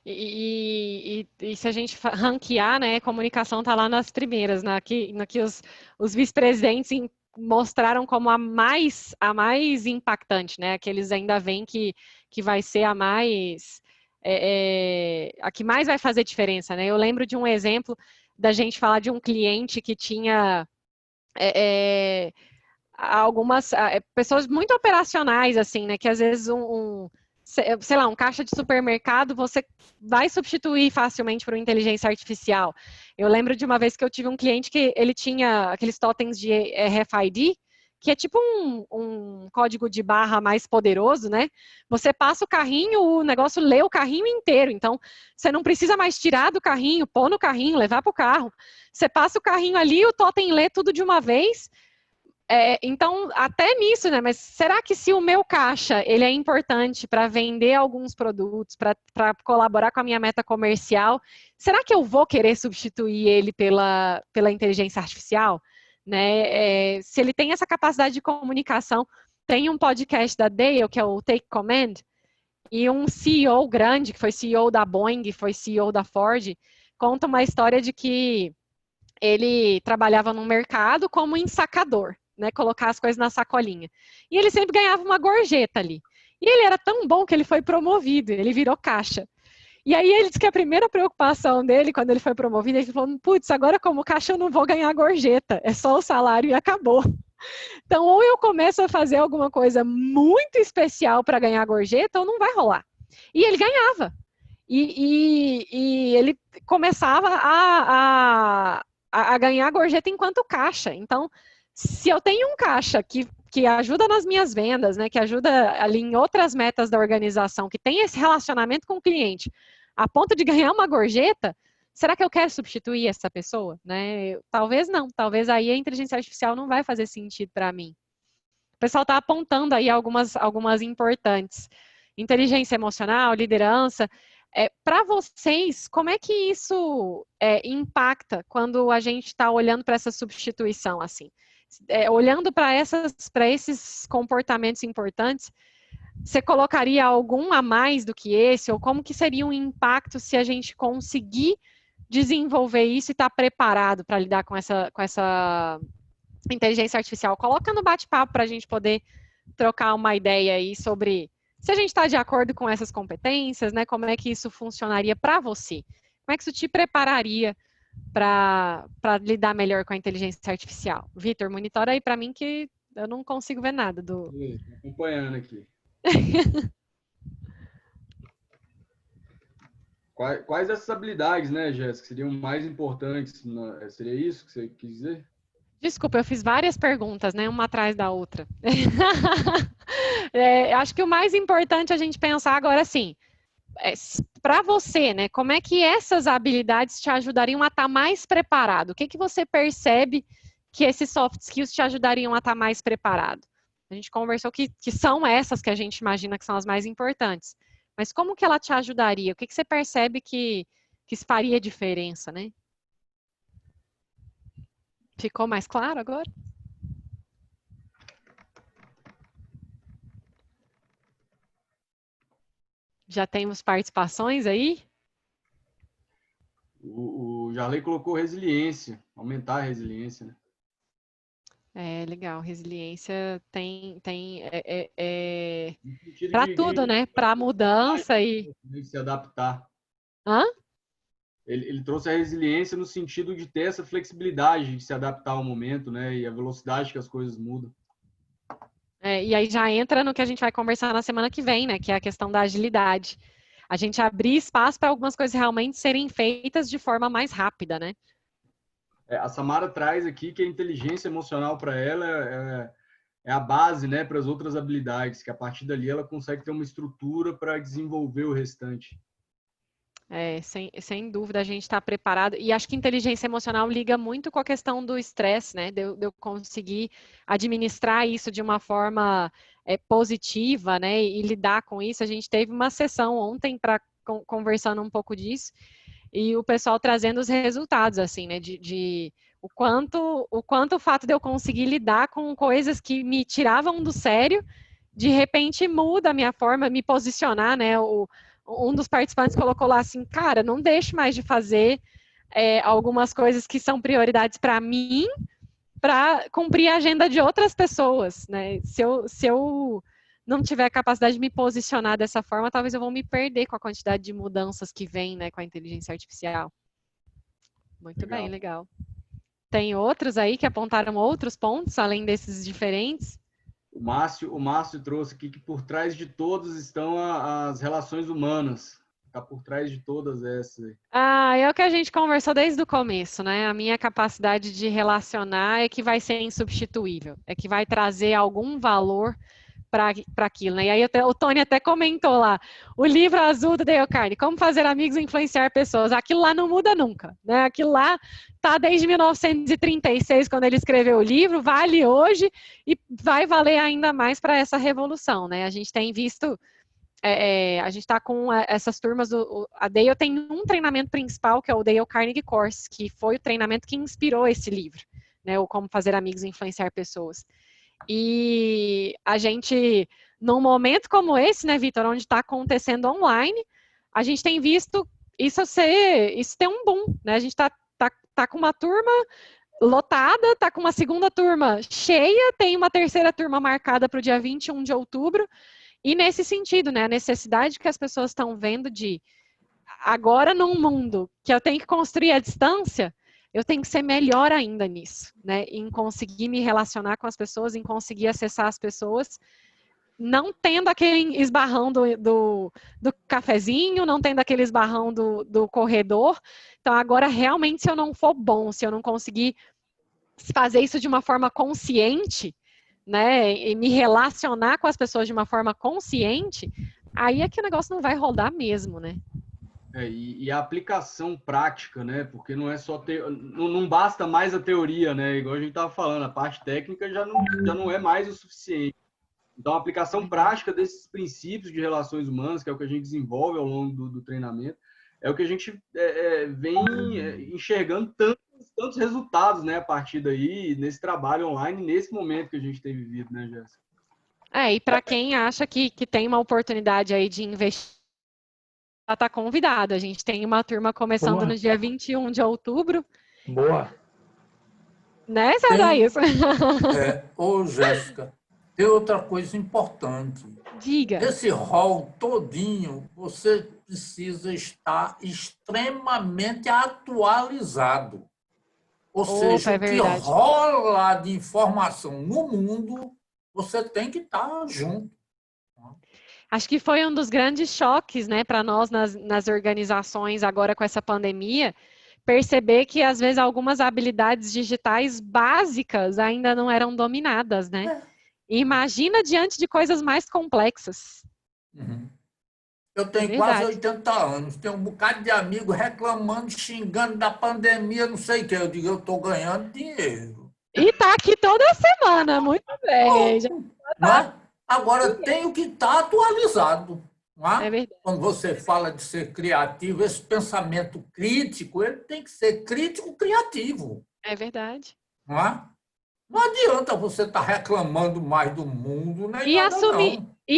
E se a gente ranquear, né? Comunicação está lá nas primeiras, né? Aqui os vice-presidentes mostraram como a mais impactante, né? Que eles ainda veem que vai ser a mais... a que mais vai fazer diferença, né? Eu lembro de um exemplo da gente falar de um cliente que tinha... algumas pessoas muito operacionais, assim, né, que às vezes sei lá, um caixa de supermercado você vai substituir facilmente por uma inteligência artificial. Eu lembro de uma vez que eu tive um cliente que ele tinha aqueles totens de RFID, que é tipo um código de barra mais poderoso, né? Você passa o carrinho, o negócio lê o carrinho inteiro, então você não precisa mais tirar do carrinho, pôr no carrinho, levar para o carro. Você passa o carrinho ali, o totem lê tudo de uma vez. Então, até nisso, né? Mas será que se o meu caixa ele é importante para vender alguns produtos, para colaborar com a minha meta comercial, será que eu vou querer substituir ele pela inteligência artificial? Né? Se ele tem essa capacidade de comunicação, tem um podcast da Dale, que é o Take Command, e um CEO grande, que foi CEO da Boeing, foi CEO da Ford, conta uma história de que ele trabalhava no mercado como ensacador, né, colocar as coisas na sacolinha. E ele sempre ganhava uma gorjeta ali. E ele era tão bom que ele foi promovido, ele virou caixa. E aí ele disse que a primeira preocupação dele, quando ele foi promovido, ele falou, putz, agora como caixa eu não vou ganhar gorjeta, é só o salário e acabou. Então, ou eu começo a fazer alguma coisa muito especial para ganhar gorjeta, ou não vai rolar. E ele ganhava. E ele começava a ganhar gorjeta enquanto caixa. Então, se eu tenho um caixa que ajuda nas minhas vendas, né, que ajuda ali em outras metas da organização, que tem esse relacionamento com o cliente, a ponto de ganhar uma gorjeta, será que eu quero substituir essa pessoa? Né? Talvez não, talvez aí a inteligência artificial não vai fazer sentido para mim. O pessoal está apontando aí algumas importantes. Inteligência emocional, liderança. Para vocês, como é que isso impacta quando a gente está olhando para essa substituição assim? Olhando para esses comportamentos importantes, você colocaria algum a mais do que esse? Ou como que seria um impacto se a gente conseguir desenvolver isso e estar preparado para lidar com essa inteligência artificial? Coloca no bate-papo para a gente poder trocar uma ideia aí sobre se a gente está de acordo com essas competências, né? Como é que isso funcionaria para você? Como é que isso te prepararia para lidar melhor com a inteligência artificial? Vitor, monitora aí para mim que eu não consigo ver nada do... Acompanhando aqui. Quais essas habilidades, né, Jéssica, seriam mais importantes? Seria isso que você quis dizer? Desculpa, eu fiz várias perguntas, né? Uma atrás da outra. Acho que o mais importante a gente pensar agora, assim, para você, né? Como é que essas habilidades te ajudariam a estar mais preparado? O que você percebe que esses soft skills te ajudariam a estar mais preparado? A gente conversou que são essas que a gente imagina que são as mais importantes. Mas como que ela te ajudaria? O que você percebe que faria diferença, né? Ficou mais claro agora? Já temos participações aí? O Jarley colocou resiliência, aumentar a resiliência, né? Legal. Resiliência tem No sentido para tudo, né? Para mudança e se adaptar. Hã? Ele trouxe a resiliência no sentido de ter essa flexibilidade de se adaptar ao momento, né? E a velocidade que as coisas mudam. E aí já entra no que a gente vai conversar na semana que vem, né? Que é a questão da agilidade. A gente abrir espaço para algumas coisas realmente serem feitas de forma mais rápida, né? A Samara traz aqui que a inteligência emocional para ela é a base, né, para as outras habilidades, que a partir dali ela consegue ter uma estrutura para desenvolver o restante. Sem dúvida a gente está preparado. E acho que inteligência emocional liga muito com a questão do estresse, né? De eu conseguir administrar isso de uma forma positiva, né? E lidar com isso. A gente teve uma sessão ontem conversando um pouco disso. E o pessoal trazendo os resultados, assim, né? O quanto o fato de eu conseguir lidar com coisas que me tiravam do sério, de repente muda a minha forma, me posicionar, né? Um dos participantes colocou lá assim, cara, não deixe mais de fazer algumas coisas que são prioridades para mim, para cumprir a agenda de outras pessoas, né? Se eu não tiver capacidade de me posicionar dessa forma, talvez eu vou me perder com a quantidade de mudanças que vem, né, com a inteligência artificial. Muito Legal. bem, legal. Tem outros aí que apontaram outros pontos, além desses diferentes? O Márcio trouxe aqui que por trás de todos estão as relações humanas. Está por trás de todas essas. É o que a gente conversou desde o começo, né? A minha capacidade de relacionar é que vai ser insubstituível, é que vai trazer algum valor para aquilo, né? E aí o Tony até comentou lá, o livro azul do Dale Carnegie, Como Fazer Amigos e Influenciar Pessoas. Aquilo lá não muda nunca, né? Aquilo lá tá desde 1936, quando ele escreveu o livro, vale hoje e vai valer ainda mais para essa revolução, né? A gente tem visto, a gente está com essas turmas, a Dale tem um treinamento principal, que é o Dale Carnegie Course, que foi o treinamento que inspirou esse livro, né? O Como Fazer Amigos e Influenciar Pessoas. E a gente, num momento como esse, né, Vitor, onde está acontecendo online, a gente tem visto isso ter um boom, né? A gente tá com uma turma lotada, tá com uma segunda turma cheia, tem uma terceira turma marcada para o dia 21 de outubro, e nesse sentido, né, a necessidade que as pessoas estão vendo de, agora num mundo que eu tenho que construir à distância, eu tenho que ser melhor ainda nisso, né? Em conseguir me relacionar com as pessoas, em conseguir acessar as pessoas, não tendo aquele esbarrão do cafezinho, não tendo aquele esbarrão do corredor. Então, agora, realmente, se eu não for bom, se eu não conseguir fazer isso de uma forma consciente, né? E me relacionar com as pessoas de uma forma consciente, aí é que o negócio não vai rodar mesmo, né? E a aplicação prática, né? Porque não é só não basta mais a teoria, né? Igual a gente estava falando, a parte técnica já não é mais o suficiente. Então, a aplicação prática desses princípios de relações humanas, que é o que a gente desenvolve ao longo do treinamento, é o que a gente vem enxergando tantos resultados, né? A partir daí, nesse trabalho online, nesse momento que a gente tem vivido, né, Jéssica? E para quem acha que tem uma oportunidade aí de investir, está convidado. A gente tem uma turma começando no dia 21 de outubro. Boa. Né, Sadaís? Ô, Jéssica, tem outra coisa importante. Diga. Esse rol todinho, você precisa estar extremamente atualizado. Ou seja, o que rola de informação no mundo, você tem que estar junto. Acho que foi um dos grandes choques, né, para nós nas organizações agora com essa pandemia, perceber que às vezes algumas habilidades digitais básicas ainda não eram dominadas, né? Imagina diante de coisas mais complexas. Uhum. Eu tenho quase 80 anos, tenho um bocado de amigo reclamando, xingando da pandemia, não sei o que. Eu digo, eu estou ganhando dinheiro. E tá aqui toda semana, muito bem. Não é? Agora, tenho que estar atualizado. Não é? É verdade. Quando você fala de ser criativo, esse pensamento crítico, ele tem que ser crítico criativo. É verdade. Não é? Não adianta você estar reclamando mais do mundo, né? E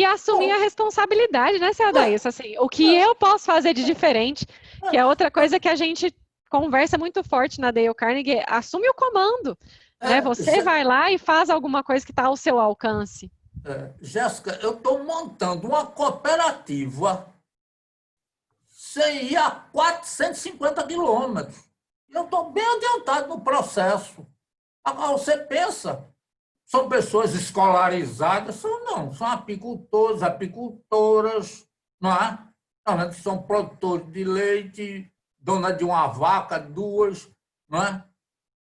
assumir a responsabilidade, né, seu Adailson? Assim, o que eu posso fazer de diferente, que é outra coisa que a gente conversa muito forte na Dale Carnegie, assume o comando. Né? Você vai lá e faz alguma coisa que está ao seu alcance. Jéssica, eu estou montando uma cooperativa sem ir a 450 quilômetros. Eu estou bem adiantado no processo. Agora, você pensa, são pessoas escolarizadas? São apicultores, apicultoras, não é? São produtores de leite, dona de uma vaca, 2, não é?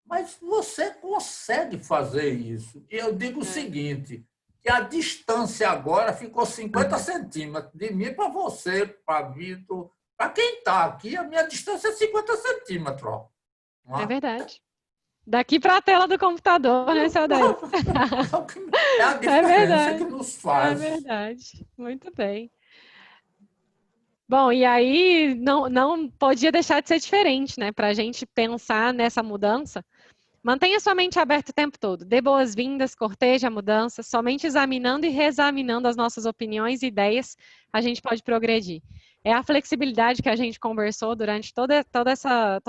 Mas você consegue fazer isso. E eu digo o seguinte, que a distância agora ficou 50 centímetros, de mim para você, para Vitor, para quem está aqui, a minha distância é 50 centímetros. Ó. É verdade. Daqui para a tela do computador, né, seu Adailson? É a diferença que nos faz. É verdade. Muito bem. Bom, e aí não podia deixar de ser diferente, né? Para a gente pensar nessa mudança. Mantenha sua mente aberta o tempo todo. Dê boas-vindas, corteje a mudança. Somente examinando e reexaminando as nossas opiniões e ideias, a gente pode progredir. É a flexibilidade que a gente conversou durante todo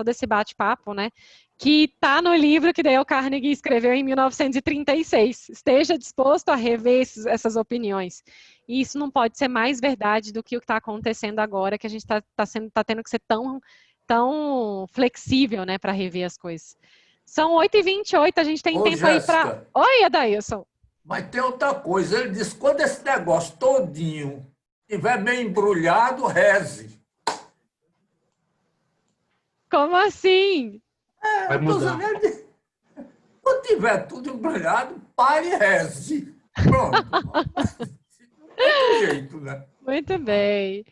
esse bate-papo, né? Que está no livro que Dale Carnegie escreveu em 1936. Esteja disposto a rever essas opiniões. E isso não pode ser mais verdade do que o que está acontecendo agora, que a gente está tendo que ser tão flexível, né, para rever as coisas. São 8h28, a gente tem tempo Jéssica, aí para... Oi, Adailson. Mas tem outra coisa, ele disse, quando esse negócio todinho estiver meio embrulhado, reze. Como assim? Vai mudar. Quando tiver tudo embrulhado, pare e reze. Pronto. Não tem jeito, né? Muito bem.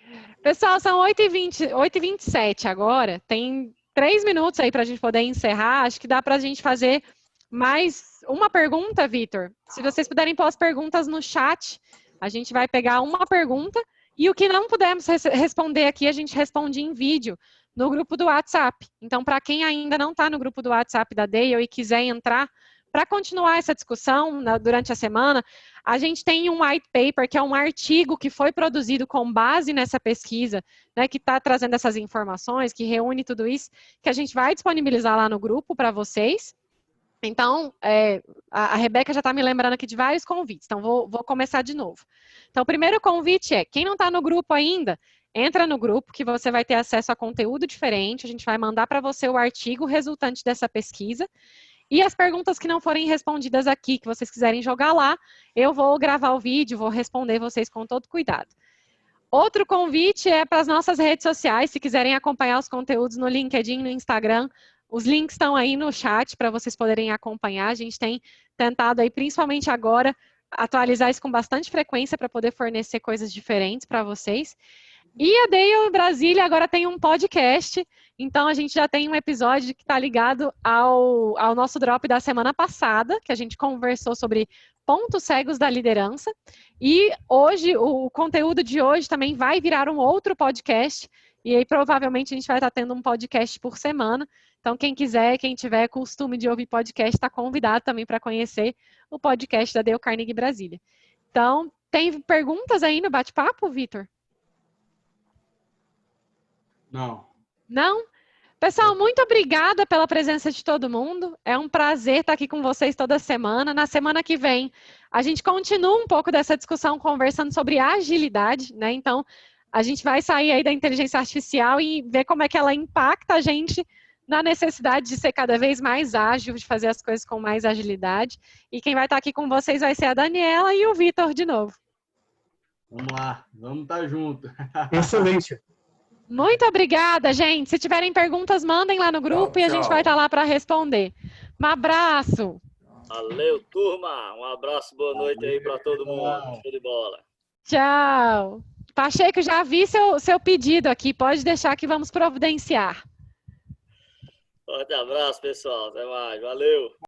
Pessoal, são 8h27 agora. Tem 3 minutos aí para a gente poder encerrar. Acho que dá para a gente fazer mais uma pergunta, Vitor. Se vocês puderem pôr as perguntas no chat, a gente vai pegar uma pergunta e o que não pudermos responder aqui, a gente responde em vídeo no grupo do WhatsApp. Então, para quem ainda não está no grupo do WhatsApp da Dale e quiser entrar, para continuar essa discussão durante a semana, a gente tem um white paper, que é um artigo que foi produzido com base nessa pesquisa, né, que está trazendo essas informações, que reúne tudo isso, que a gente vai disponibilizar lá no grupo para vocês. Então, a Rebeca já está me lembrando aqui de vários convites, então vou começar de novo. Então, o primeiro convite é, quem não está no grupo ainda, entra no grupo que você vai ter acesso a conteúdo diferente, a gente vai mandar para você o artigo resultante dessa pesquisa, e as perguntas que não forem respondidas aqui, que vocês quiserem jogar lá, eu vou gravar o vídeo, vou responder vocês com todo cuidado. Outro convite é para as nossas redes sociais, se quiserem acompanhar os conteúdos no LinkedIn, no Instagram, os links estão aí no chat para vocês poderem acompanhar. A gente tem tentado aí, principalmente agora, atualizar isso com bastante frequência para poder fornecer coisas diferentes para vocês. E a Dale Brasília agora tem um podcast, então a gente já tem um episódio que está ligado ao nosso drop da semana passada, que a gente conversou sobre pontos cegos da liderança. E hoje, o conteúdo de hoje também vai virar um outro podcast, e aí provavelmente a gente vai estar tendo um podcast por semana. Então, quem quiser, quem tiver costume de ouvir podcast, está convidado também para conhecer o podcast da Dale Carnegie Brasília. Então, tem perguntas aí no bate-papo, Vitor? Não. Não? Pessoal, muito obrigada pela presença de todo mundo. É um prazer estar aqui com vocês toda semana. Na semana que vem, a gente continua um pouco dessa discussão conversando sobre agilidade, né? Então, a gente vai sair aí da inteligência artificial e ver como é que ela impacta a gente na necessidade de ser cada vez mais ágil, de fazer as coisas com mais agilidade. E quem vai estar aqui com vocês vai ser a Daniela e o Vitor de novo. Vamos lá, vamos estar junto. Excelente. Muito obrigada, gente. Se tiverem perguntas, mandem lá no grupo e a gente vai estar lá para responder. Um abraço. Valeu, turma. Um abraço, boa noite aí para todo mundo. Show de bola. Tchau. Pacheco, já vi seu pedido aqui. Pode deixar que vamos providenciar. Forte abraço, pessoal. Até mais. Valeu.